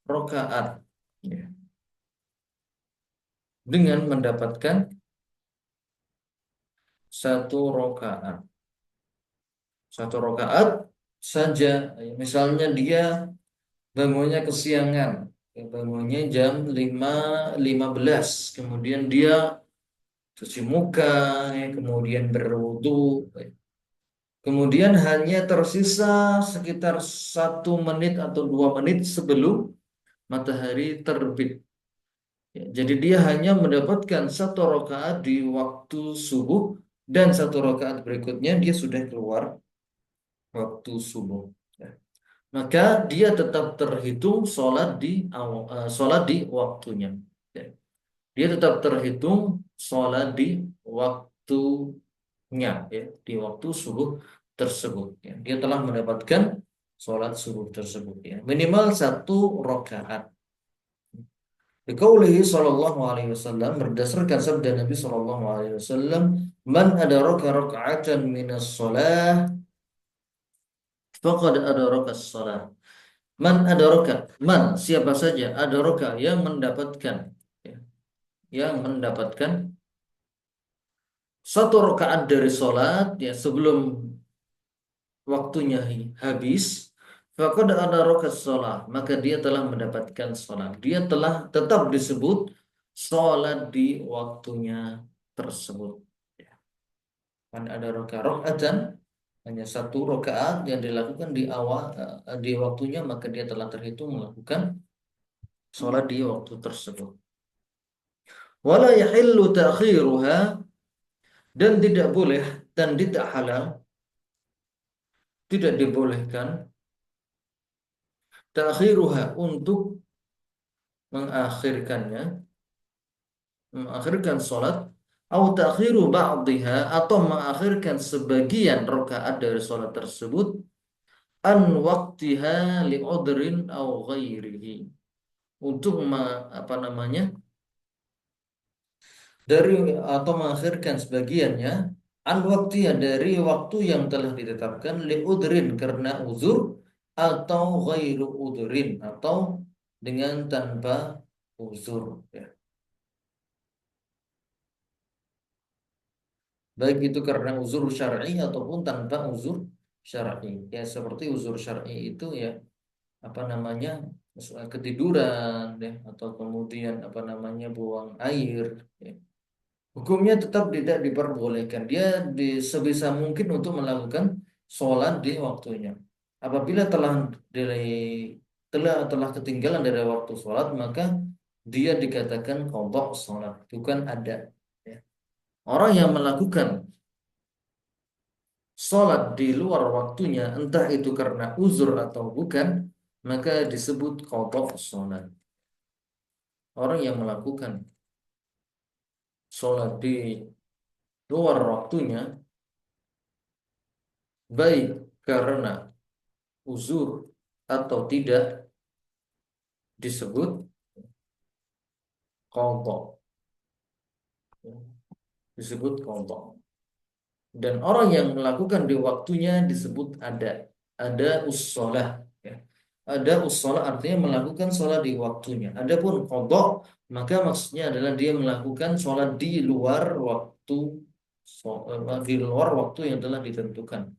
rakaat. Ya. Dengan mendapatkan 1 rakaat. 1 rakaat saja. Misalnya dia bangunnya kesiangan. Ya, bangunnya jam 5.15. Kemudian dia cuci muka, ya, kemudian berwudu. Ya. Kemudian hanya tersisa sekitar 1 menit atau 2 menit sebelum matahari terbit. Ya, jadi dia hanya mendapatkan satu rakaat di waktu subuh dan satu rakaat berikutnya dia sudah keluar waktu subuh. Ya. Maka dia tetap terhitung sholat di waktunya. Ya. Dia tetap terhitung sholat di waktunya, ya, di waktu subuh tersebut. Ya. Dia telah mendapatkan sholat subuh tersebut. Ya. Minimal satu rakaat. Biqaulihi sallallahu alaihi wasallam, berdasarkan sabda Nabi sallallahu alaihi wasallam, man adraka raka'atan minas shalah faqad adraka shalah. Man adraka, man siapa saja adraka yang mendapatkan, ya, yang mendapatkan satu rakaat dari salat, ya, sebelum waktunya habis, faqad adraka shalah, maka dia telah mendapatkan salat. Dia telah tetap disebut salat di waktunya tersebut. Ya. Man ada rakaatan, hanya satu rakaat yang dilakukan di awal di waktunya, maka dia telah terhitung melakukan sholat di waktu tersebut. Wala yahillu ta'khiruha, dan tidak boleh dan tidak halal, tidak dibolehkan ta'khiruha untuk mengakhirkannya, mengakhirkan sholat, atau ta'khiru ba'dihha, atau mengakhirkan sebagian rakaat dari sholat tersebut, an waqtiha li'udrin au ghairihi, untuk apa namanya, dari atau mengakhirkan sebagiannya, an waktu ya, dari waktu yang telah ditetapkan, li'udrin karena uzur, atau ghairu udrin, atau dengan tanpa uzur, ya. Baik itu karena uzur syar'i ataupun tanpa uzur syar'i. Ya, seperti uzur syar'i itu, ya, apa namanya, ketiduran, ya, atau kemudian apa namanya, buang air, ya. Hukumnya tetap tidak diperbolehkan. Dia sebisa mungkin untuk melakukan sholat di waktunya. Apabila telah ketinggalan dari waktu sholat, maka dia dikatakan qadha sholat, bukan ada. Ya. Orang yang melakukan sholat di luar waktunya, entah itu karena uzur atau bukan, maka disebut qadha sholat. Orang yang melakukan sholat di luar waktunya, baik karena uzur atau tidak, disebut qadha, disebut qadha. Dan orang yang melakukan di waktunya disebut ada usholah, ya. Ada usholah artinya melakukan sholat di waktunya. Adapun qadha, maka maksudnya adalah dia melakukan sholat di luar waktu, di luar waktu yang telah ditentukan,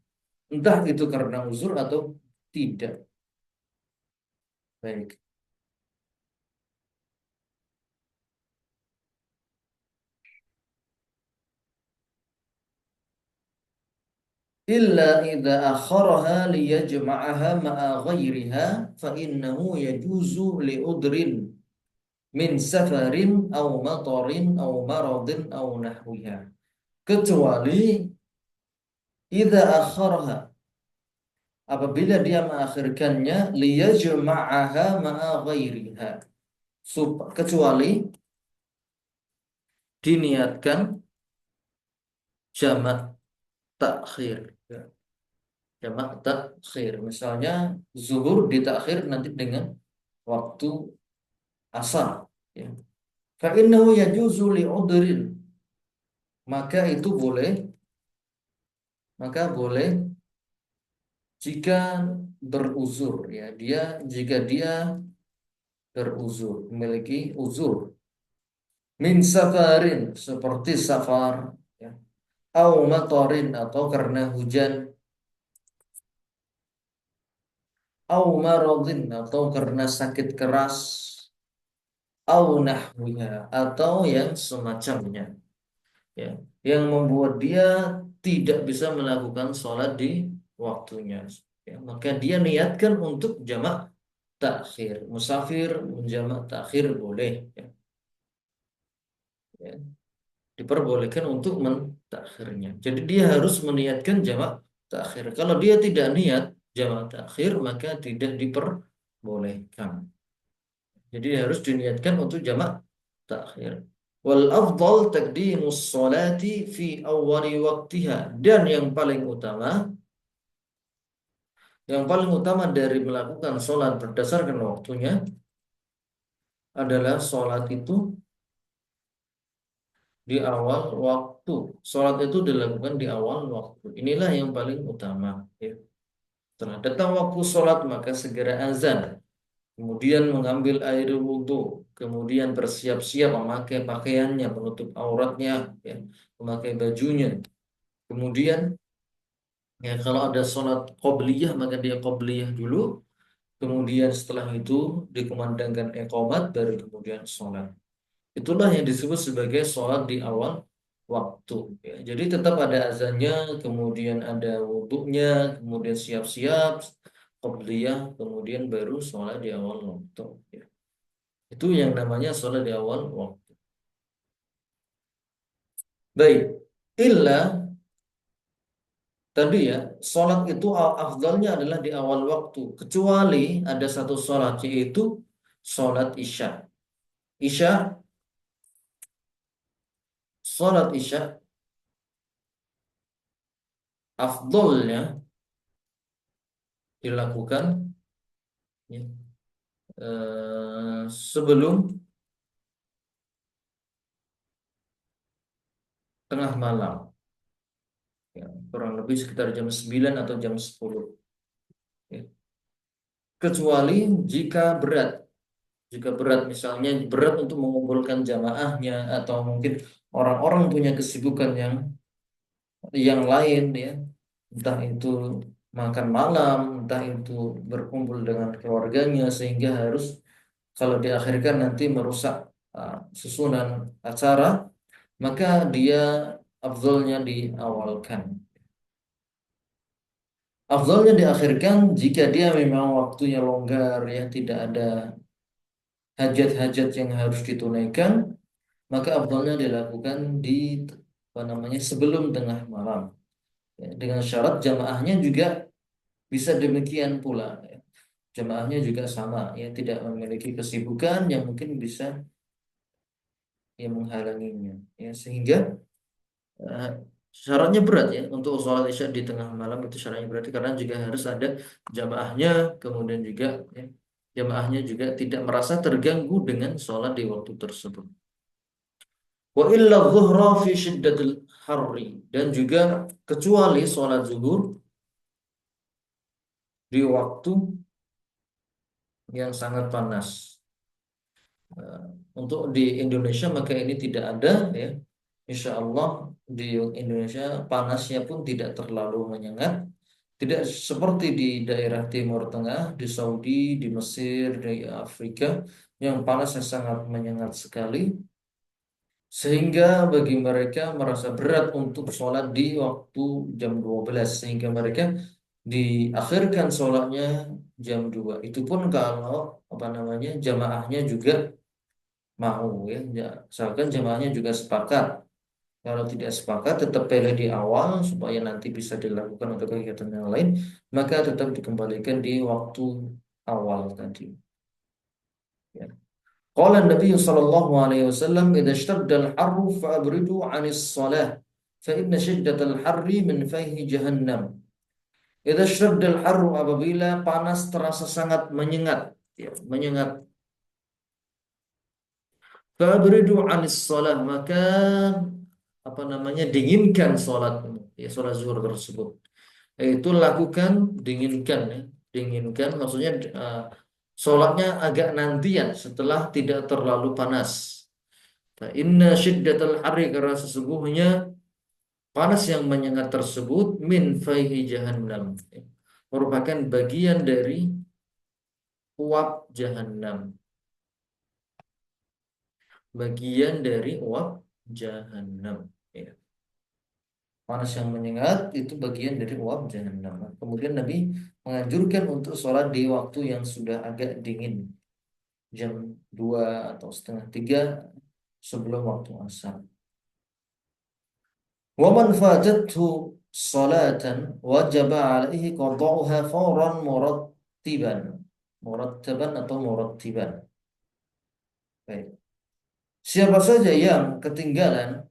entah itu karena uzur atau tidak. Baik. Illa idza akharaha liyajma'aha ma'a ghairiha fa innahu yajuzu li'udrin min safarin aw matarin aw maradin aw nahwiha. Kecuali idza akharaha, apabila dia mengakhirkannya, liyajma'aha ma'a ghairiha, kecuali diniatkan jamak takhir, ya. Jamak takhir, misalnya zuhur ditakhir nanti dengan waktu asar, ya. Fa innahu yajuzu li'udrin, maka itu boleh, maka boleh jika beruzur, ya, jika dia beruzur, memiliki uzur, min safarin, seperti safar, ya, au matorin, atau karena hujan, au maradin, atau karena sakit keras, au nahwiha, atau yang semacamnya, ya, yang membuat dia tidak bisa melakukan sholat di waktunya, ya, maka dia niatkan untuk jamak takhir. Musafir menjamak takhir boleh, ya. ya, diperbolehkan untuk mentakhirnya. Jadi dia harus meniatkan jamak takhir. Kalau dia tidak niat jamak takhir, maka tidak diperbolehkan. Jadi harus diniatkan untuk jamak takhir. Wal afdal taqdimus sholati fi awwali waqtiha, dan yang paling utama dari melakukan sholat berdasarkan waktunya adalah sholat itu di awal waktu. Sholat itu dilakukan di awal waktu. Inilah yang paling utama. Ya. Setelah datang waktu sholat maka segera azan. Kemudian mengambil air wudhu. Kemudian bersiap-siap memakai pakaiannya, menutup auratnya, ya, memakai bajunya. Kemudian ya kalau ada sholat qobliyah maka dia qobliyah dulu. Kemudian setelah itu dikumandangkan iqamat baru kemudian sholat. Itulah yang disebut sebagai sholat di awal waktu. Ya, jadi tetap ada azannya, kemudian ada wudhunya, kemudian siap-siap, qobliyah, kemudian baru sholat di awal waktu. Ya. Itu yang namanya sholat di awal waktu. Baik, illa tadi ya, sholat itu afdalnya adalah di awal waktu. Kecuali ada satu sholat, yaitu sholat isya. Isya, sholat isya, afdalnya dilakukan ya, sebelum tengah malam. Ya, kurang lebih sekitar jam 9 atau jam 10. Ya. Kecuali jika berat. Jika berat misalnya berat untuk mengumpulkan jamaahnya atau mungkin orang-orang punya kesibukan yang lain ya. Entah itu makan malam, entah itu berkumpul dengan keluarganya sehingga harus kalau diakhirkan nanti merusak susunan acara, maka dia afdolnya diawalkan. Afdolnya diakhirkan jika dia memang waktunya longgar ya, tidak ada hajat-hajat yang harus ditunaikan, maka afdolnya dilakukan di apa namanya sebelum tengah malam. Ya, dengan syarat jamaahnya juga bisa demikian pula. Ya. Jamaahnya juga sama, ya tidak memiliki kesibukan yang mungkin bisa yang menghalanginya. Ya, sehingga eh, syaratnya berat ya untuk sholat isya di tengah malam itu syaratnya berat karena juga harus ada jamaahnya, kemudian juga ya, jamaahnya juga tidak merasa terganggu dengan sholat di waktu tersebut. Wa illa dhuhra fi syiddatil harri, dan juga kecuali sholat zuhur di waktu yang sangat panas. Eh, Untuk di Indonesia maka ini tidak ada ya. Insya Allah di Indonesia panasnya pun tidak terlalu menyengat. Tidak seperti di daerah Timur Tengah, di Saudi, di Mesir, di Afrika yang panasnya sangat menyengat sekali. Sehingga bagi mereka merasa berat untuk sholat di waktu jam 12 sehingga mereka diakhirkan sholatnya jam 2. Itu pun kalau apa namanya jamaahnya juga mau ya, asalkan jamaahnya juga sepakat. Kalau tidak sepakat tetap pilih di awal supaya nanti bisa dilakukan untuk kegiatan yang lain, maka tetap dikembalikan di waktu awal tadi. Ya. Qala Nabi sallallahu alaihi wasallam, "Idza ishtadda al-harru fa'abridu 'anis shalah, fa inna shiddatal harri min fayhi jahannam." Idza ishtadda al-harru, apabila panas terasa sangat menyengat, ya, menyengat. Fa'abridu 'anis shalah, maka apa namanya dinginkan sholat ya sholat zuhur tersebut. Itu lakukan dinginkan ya. Dinginkan maksudnya sholatnya agak nantian setelah tidak terlalu panas. Nah, inna syiddatal harri, karena sesungguhnya panas yang menyengat tersebut min faihi jahannam, ya, merupakan bagian dari uap jahanam. Bagian dari uap jahanam. Ya. Panas yang menyengat itu bagian dari uap jahanam. Kemudian Nabi menganjurkan untuk sholat di waktu yang sudah agak dingin, jam 2 atau setengah 3, sebelum waktu asar. Wa man fatathu salatan wajaba alaihi qada'uha fawran murattiban. Murattaban atau murattiban. Baik. Siapa saja yang tertinggal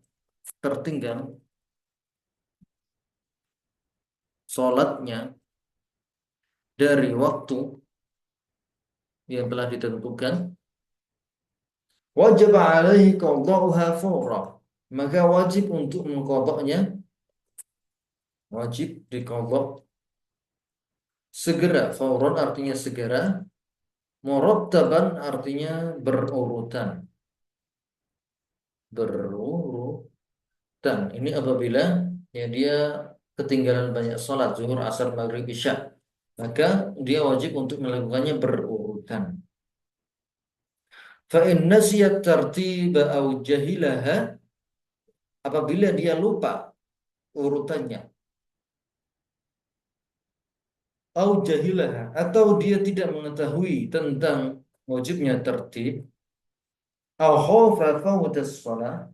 sholatnya dari waktu yang telah ditentukan, wajib alaihi qada'uha fawra. Maka wajib untuk mengqadanya, wajib diqadha segera. Fawran artinya segera, murattaban artinya berurutan. Berurutan. Ini apabila ya dia ketinggalan banyak sholat zuhur, asar, maghrib, isya, maka dia wajib untuk melakukannya berurutan. Fa in nasiyat tartiba au jahilaha, apabila dia lupa urutannya, au jahilaha, atau dia tidak mengetahui tentang wajibnya tertib, au khawfa fawtas shalah,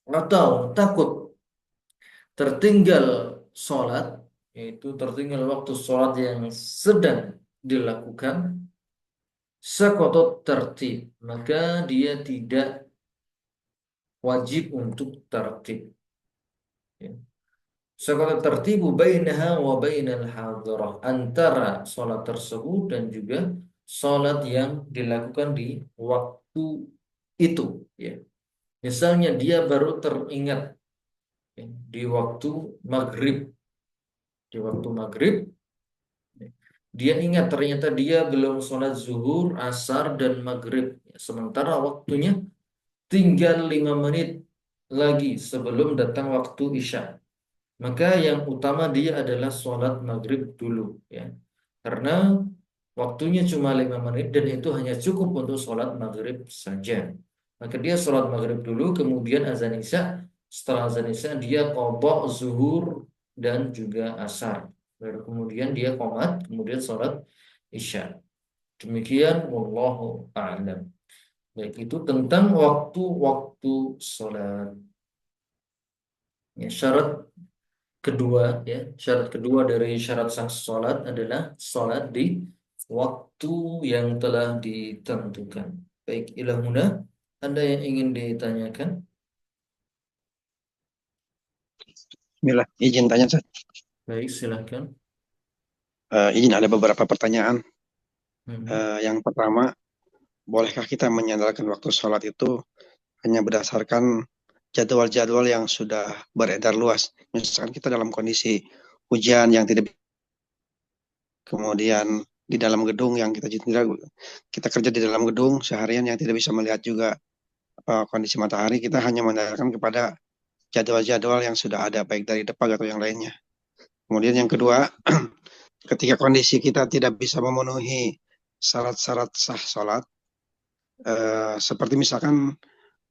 atau takut tertinggal sholat, yaitu tertinggal waktu sholat yang sedang dilakukan, sakotot tertib, maka dia tidak wajib untuk tertib. Ya. Sakotot tertibu bainaha wa bainal hadirah, antara sholat tersebut dan juga sholat yang dilakukan di waktu itu. Ya. Misalnya dia baru teringat ya, di waktu maghrib, di waktu maghrib dia ingat ternyata dia belum sholat zuhur, asar, dan maghrib. Sementara waktunya tinggal 5 menit lagi sebelum datang waktu isya. Maka yang utama dia adalah sholat maghrib dulu. Ya. Karena waktunya cuma 5 menit dan itu hanya cukup untuk sholat maghrib saja. Maka dia sholat maghrib dulu, kemudian azan isya. Setelah azan isya dia qadha zuhur dan juga asar. Lalu kemudian dia qomat, kemudian sholat isya. Demikian wallahu a'lam. Baik, itu tentang waktu-waktu sholat. Ya, syarat kedua dari syarat sah sholat adalah sholat di waktu yang telah ditentukan. Baik, ilahuna, ada yang ingin ditanyakan? Bismillah, izin tanya, Ustaz. Baik, silahkan. Izin ada beberapa pertanyaan. Hmm. Yang pertama, bolehkah kita menyandarkan waktu sholat itu hanya berdasarkan jadwal-jadwal yang sudah beredar luas? Misalkan kita dalam kondisi hujan yang tidak, kemudian di dalam gedung yang kita kerja di dalam gedung seharian yang tidak bisa melihat juga kondisi matahari, kita hanya mengandalkan kepada jadwal-jadwal yang sudah ada baik dari depan atau yang lainnya. Kemudian yang kedua, ketika kondisi kita tidak bisa memenuhi syarat-syarat sah sholat, seperti misalkan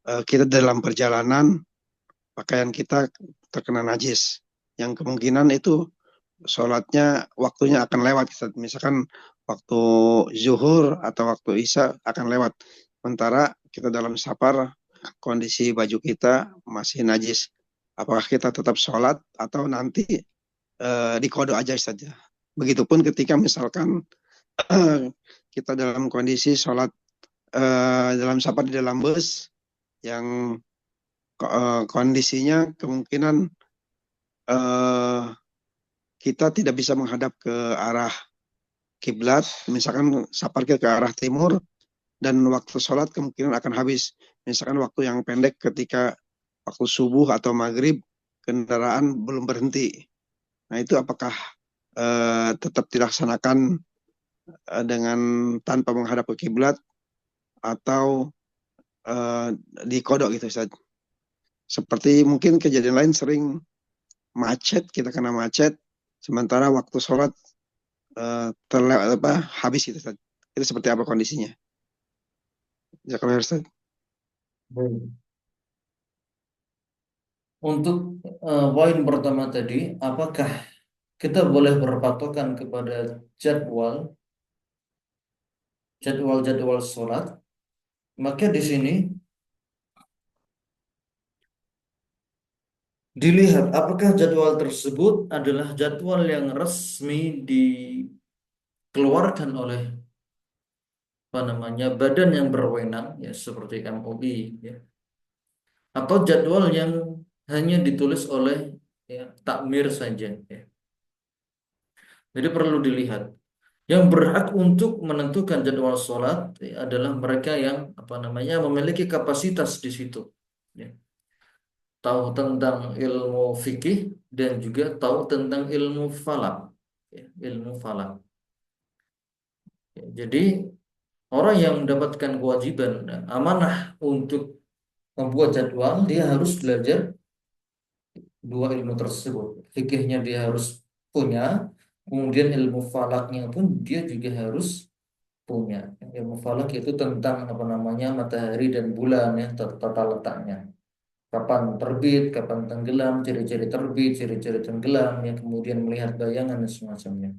kita dalam perjalanan pakaian kita terkena najis, yang kemungkinan itu sholatnya waktunya akan lewat. Misalkan waktu zuhur atau waktu isya akan lewat, sementara kita dalam safar kondisi baju kita masih najis. Apakah kita tetap sholat atau nanti dikodok aja saja? Begitupun ketika misalkan kita dalam kondisi sholat dalam safar di dalam bus yang kondisinya kemungkinan kita tidak bisa menghadap ke arah kiblat, misalkan safar kita ke arah timur dan waktu sholat kemungkinan akan habis. Misalkan waktu yang pendek ketika waktu subuh atau maghrib kendaraan belum berhenti. Nah itu apakah tetap dilaksanakan dengan tanpa menghadap ke kiblat atau dikodok gitu Ustaz? Seperti mungkin kejadian lain sering macet, kita kena macet, sementara waktu sholat habis gitu Ustaz. Itu seperti apa kondisinya? Jazakallahu khairan, Ustaz. Baik. Untuk poin pertama tadi, apakah kita boleh berpatokan kepada jadwal-jadwal sholat? Maka di sini dilihat apakah jadwal tersebut adalah jadwal yang resmi dikeluarkan oleh apa namanya badan yang berwenang ya seperti MUI ya, atau jadwal yang hanya ditulis oleh ya, takmir saja ya. Jadi perlu dilihat. Yang berhak untuk menentukan jadwal sholat ya, adalah mereka yang apa namanya memiliki kapasitas di situ. Ya. Tahu tentang ilmu fikih dan juga tahu tentang ilmu falak. Ya, ilmu falak. Ya, jadi orang yang mendapatkan kewajiban dan amanah untuk membuat jadwal, dia harus belajar dua ilmu tersebut. Fikihnya dia harus punya, kemudian ilmu falaknya pun dia juga harus punya. Ilmu falak itu tentang apa namanya matahari dan bulan ya, tata letaknya. Kapan terbit, kapan tenggelam, ciri-ciri terbit, ciri-ciri tenggelam, ya kemudian melihat bayangan dan semacamnya.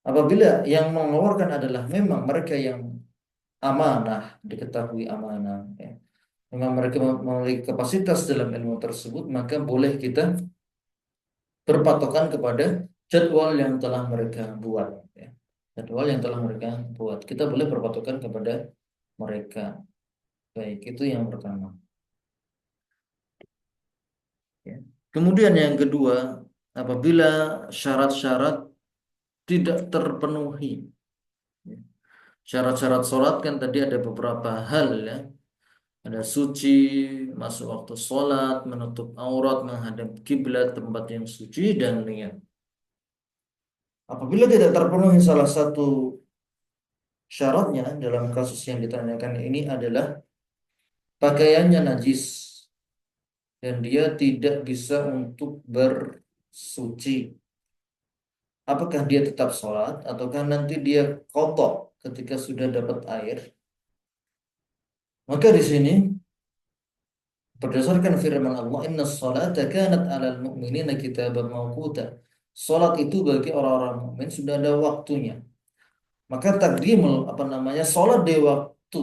Apabila yang mengeluarkan adalah memang mereka yang amanah, diketahui amanah, ya. Memang mereka memiliki kapasitas dalam ilmu tersebut, maka boleh kita berpatokan kepada jadwal yang telah mereka buat. Ya. Jadwal yang telah mereka buat. Kita boleh berpatokan kepada mereka. Baik, itu yang pertama. Ya. Kemudian yang kedua, apabila syarat-syarat tidak terpenuhi. Ya. Syarat-syarat sholat kan tadi ada beberapa hal ya. Ada suci, masuk waktu sholat, menutup aurat, menghadap kiblat, tempat yang suci, dan niat. Apabila tidak terpenuhi salah satu syaratnya dalam kasus yang ditanyakan ini adalah pakaiannya najis dan dia tidak bisa untuk bersuci. Apakah dia tetap sholat ataukah nanti dia kotor ketika sudah dapat air? Maka di sini berdasarkan firman Allah, Inna sholata kanat alal mu'minina kitaban mawquta. Salat itu bagi orang-orang mukmin sudah ada waktunya. Maka takdimul apa namanya salat di waktu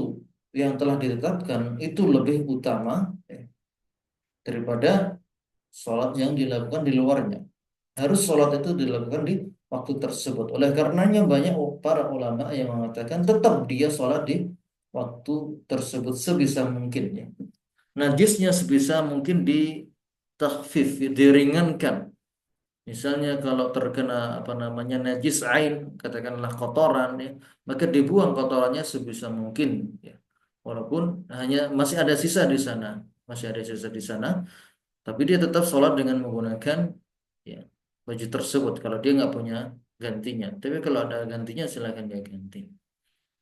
yang telah ditetapkan itu lebih utama ya, daripada salat yang dilakukan di luarnya. Harus salat itu dilakukan di waktu tersebut. Oleh karenanya banyak para ulama yang mengatakan tetap dia salat di waktu tersebut sebisa mungkin ya. Najisnya sebisa mungkin ditakhfif, diringankan. Misalnya kalau terkena apa namanya najis ain, katakanlah kotoran ya, maka dibuang kotorannya sebisa mungkin ya. Walaupun hanya masih ada sisa di sana, masih ada sisa di sana, tapi dia tetap sholat dengan menggunakan ya, baju tersebut kalau dia nggak punya gantinya. Tapi kalau ada gantinya silakan dia ganti.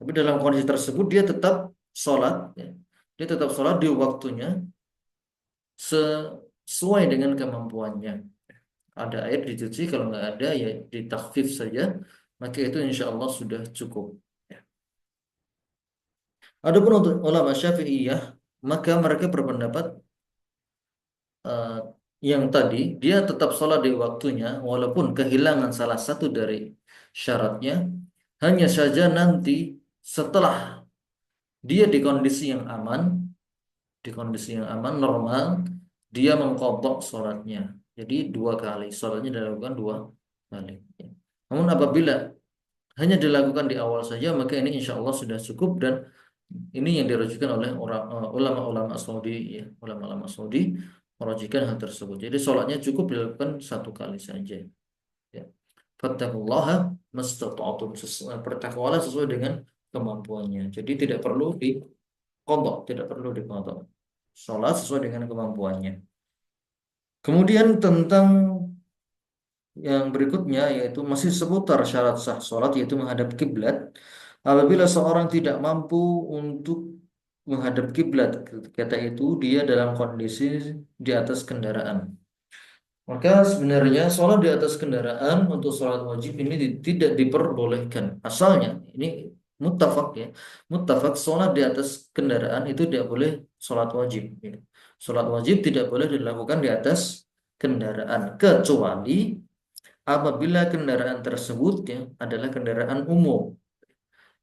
Tapi dalam kondisi tersebut dia tetap sholat ya. Dia tetap sholat di waktunya sesuai dengan kemampuannya. Ada air dicuci, kalau nggak ada ya ditakhfif saja, maka itu insya Allah sudah cukup. Ya. Adapun untuk ulama Syafi'iyah, maka mereka berpendapat eh, yang tadi dia tetap sholat di waktunya, walaupun kehilangan salah satu dari syaratnya, hanya saja nanti setelah dia di kondisi yang aman normal, dia mengqadha sholatnya. Jadi dua kali, sholatnya dilakukan dua kali. Namun apabila hanya dilakukan di awal saja, maka ini insya Allah sudah cukup dan ini yang dirujukan oleh ulama-ulama Saudi, ya, ulama-ulama Saudi merujukan hal tersebut. Jadi sholatnya cukup dilakukan satu kali saja. Ya. Fattaqullaha mastata'tum. Bertakwalah sesuai dengan kemampuannya. Jadi tidak perlu diqadha, tidak perlu diqadha. Sholat sesuai dengan kemampuannya. Kemudian tentang yang berikutnya yaitu masih seputar syarat sah sholat yaitu menghadap kiblat. Apabila seorang tidak mampu untuk menghadap kiblat, kata itu dia dalam kondisi di atas kendaraan. Maka sebenarnya sholat di atas kendaraan untuk sholat wajib ini tidak diperbolehkan. Asalnya ini muttafaq ya, muttafaq sholat di atas kendaraan itu tidak boleh sholat wajib. Ya. Sholat wajib tidak boleh dilakukan di atas kendaraan kecuali apabila kendaraan tersebut ya adalah kendaraan umum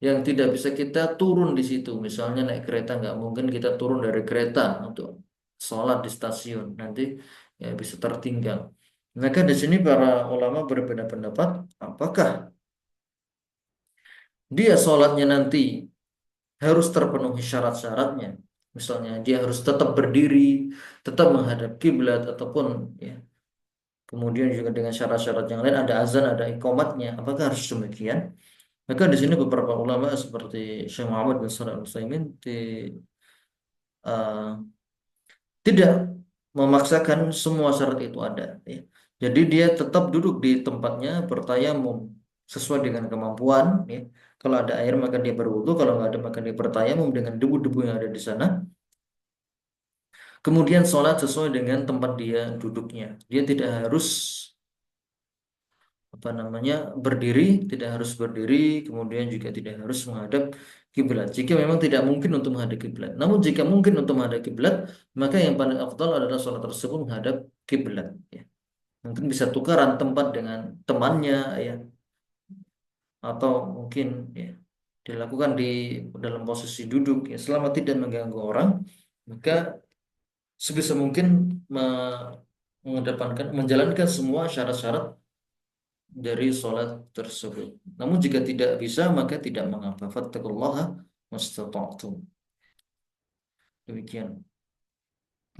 yang tidak bisa kita turun di situ. Misalnya naik kereta nggak mungkin kita turun dari kereta untuk sholat di stasiun. Nanti ya bisa tertinggal. Maka di sini para ulama berbeda pendapat, apakah dia sholatnya nanti harus terpenuhi syarat-syaratnya. Misalnya dia harus tetap berdiri, tetap menghadap kiblat ataupun ya, kemudian juga dengan syarat-syarat yang lain ada azan, ada iqamatnya. Apakah harus demikian? Maka di sini beberapa ulama seperti Syekh Muhammad bin Shalih Al Utsaimin eh, tidak memaksakan semua syarat itu ada. Ya. Jadi dia tetap duduk di tempatnya bertayamum sesuai dengan kemampuan. Ya. Kalau ada air maka dia berwudu, kalau nggak ada maka dia bertayamum dengan debu-debu yang ada di sana. Kemudian sholat sesuai dengan tempat dia duduknya. Dia tidak harus apa namanya berdiri, tidak harus berdiri, kemudian juga tidak harus menghadap kiblat. Jika memang tidak mungkin untuk menghadap kiblat. Namun jika mungkin untuk menghadap kiblat, maka yang paling afdal adalah sholat tersebut menghadap kiblat. Ya. Mungkin bisa tukaran tempat dengan temannya, ya, atau mungkin ya dilakukan di dalam posisi duduk, ya, selama tidak mengganggu orang, maka sebisa mungkin mengedepankan, menjalankan semua syarat-syarat dari sholat tersebut. Namun jika tidak bisa maka tidak mengapa. Fattaqullaha mastata'tum. Demikian.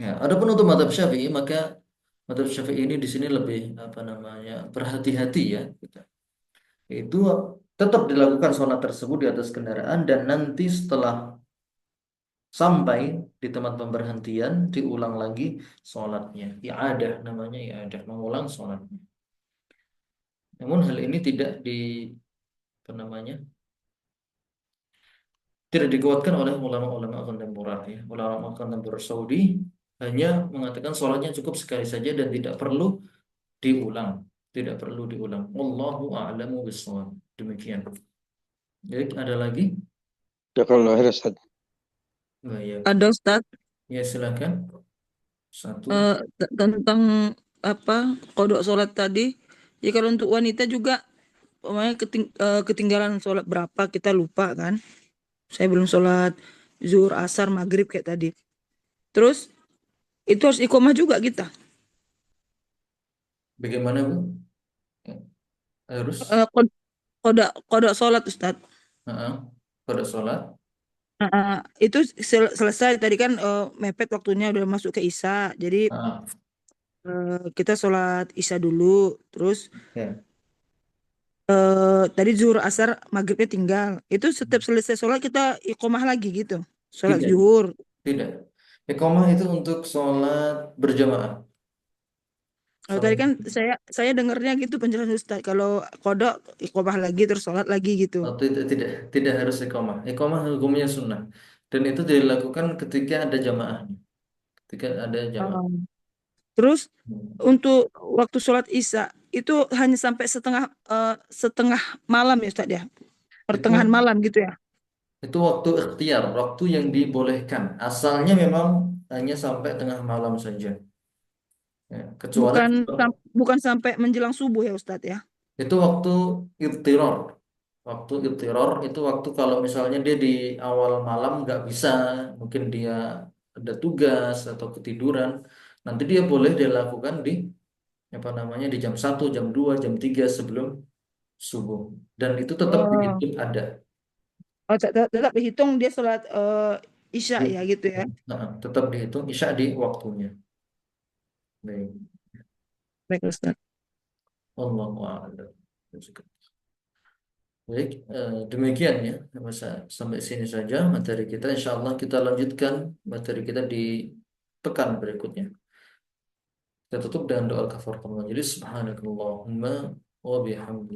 Ya, adapun untuk mazhab Syafi'i maka mazhab Syafi'i ini di sini lebih apa namanya berhati-hati ya. Gitu. Itu tetap dilakukan sholat tersebut di atas kendaraan dan nanti setelah sampai di tempat pemberhentian diulang lagi sholatnya. I'adah namanya i'adah, mengulang sholatnya. Namun hal ini tidak di apa namanya tidak dikuatkan oleh ulama-ulama kontemporer ya. Ulama kontemporer Saudi hanya mengatakan sholatnya cukup sekali saja dan tidak perlu diulang, tidak perlu diulang. Wallahu a'lamu bishawab. Demikian. Jadi ada lagi? Ya kalau lahir Ustaz. Nah, ya, Ada Ustadz ya silakan. Satu. tentang apa kodok sholat tadi. Ya kalau untuk wanita juga pokoknya ketinggalan sholat berapa kita lupa kan. Saya belum sholat zuhur, asar, maghrib kayak tadi. Terus itu harus iqomah juga kita. Bagaimana Bu? Ya, Eh, harus kod- kodok sholat Ustadz. pada sholat. Itu selesai tadi kan mepet waktunya udah masuk ke Isya. Jadi Ah, kita sholat Isya dulu. Terus ya, tadi zuhur, asar, maghribnya tinggal. Itu setiap selesai sholat kita iqomah lagi gitu. Sholat tidak, zuhur. tidak. Iqamah itu untuk sholat berjamaah. Kalau tadi Sholat kan saya dengarnya gitu penjelasan Ustaz. Kalau kodok iqomah lagi terus sholat lagi gitu. oh, tidak harus iqamah. Iqamah hukumnya sunnah. Dan itu dilakukan ketika ada jamaah. Ketika ada jamaah. Oh. Terus Hmm. untuk waktu sholat Isya itu hanya sampai setengah malam ya Ustaz ya. Itu Pertengahan malam gitu ya. itu waktu ikhtiar, waktu yang dibolehkan. Asalnya memang hanya sampai tengah malam saja. Ya, kecuali Bukan sampai menjelang subuh ya Ustaz ya. itu waktu iftiror. Waktu iftiror itu waktu kalau misalnya dia di awal malam nggak bisa, mungkin dia ada tugas atau ketiduran, nanti dia boleh dilakukan di apa namanya di jam 1, jam 2, jam 3 sebelum subuh. Dan itu tetap Oh, dihitung ada. tetap dihitung dia sholat Isya Di- ya gitu ya. tetap dihitung isya di waktunya. Baik. Baik Ustaz. Wallahu a'lam. Baik, demikian ya. Masa sampai sini saja materi kita. Insya Allah kita lanjutkan materi kita di pekan berikutnya. Kita tutup dengan doa kafaratul majelis. Subhanakallahumma wa bihamdika.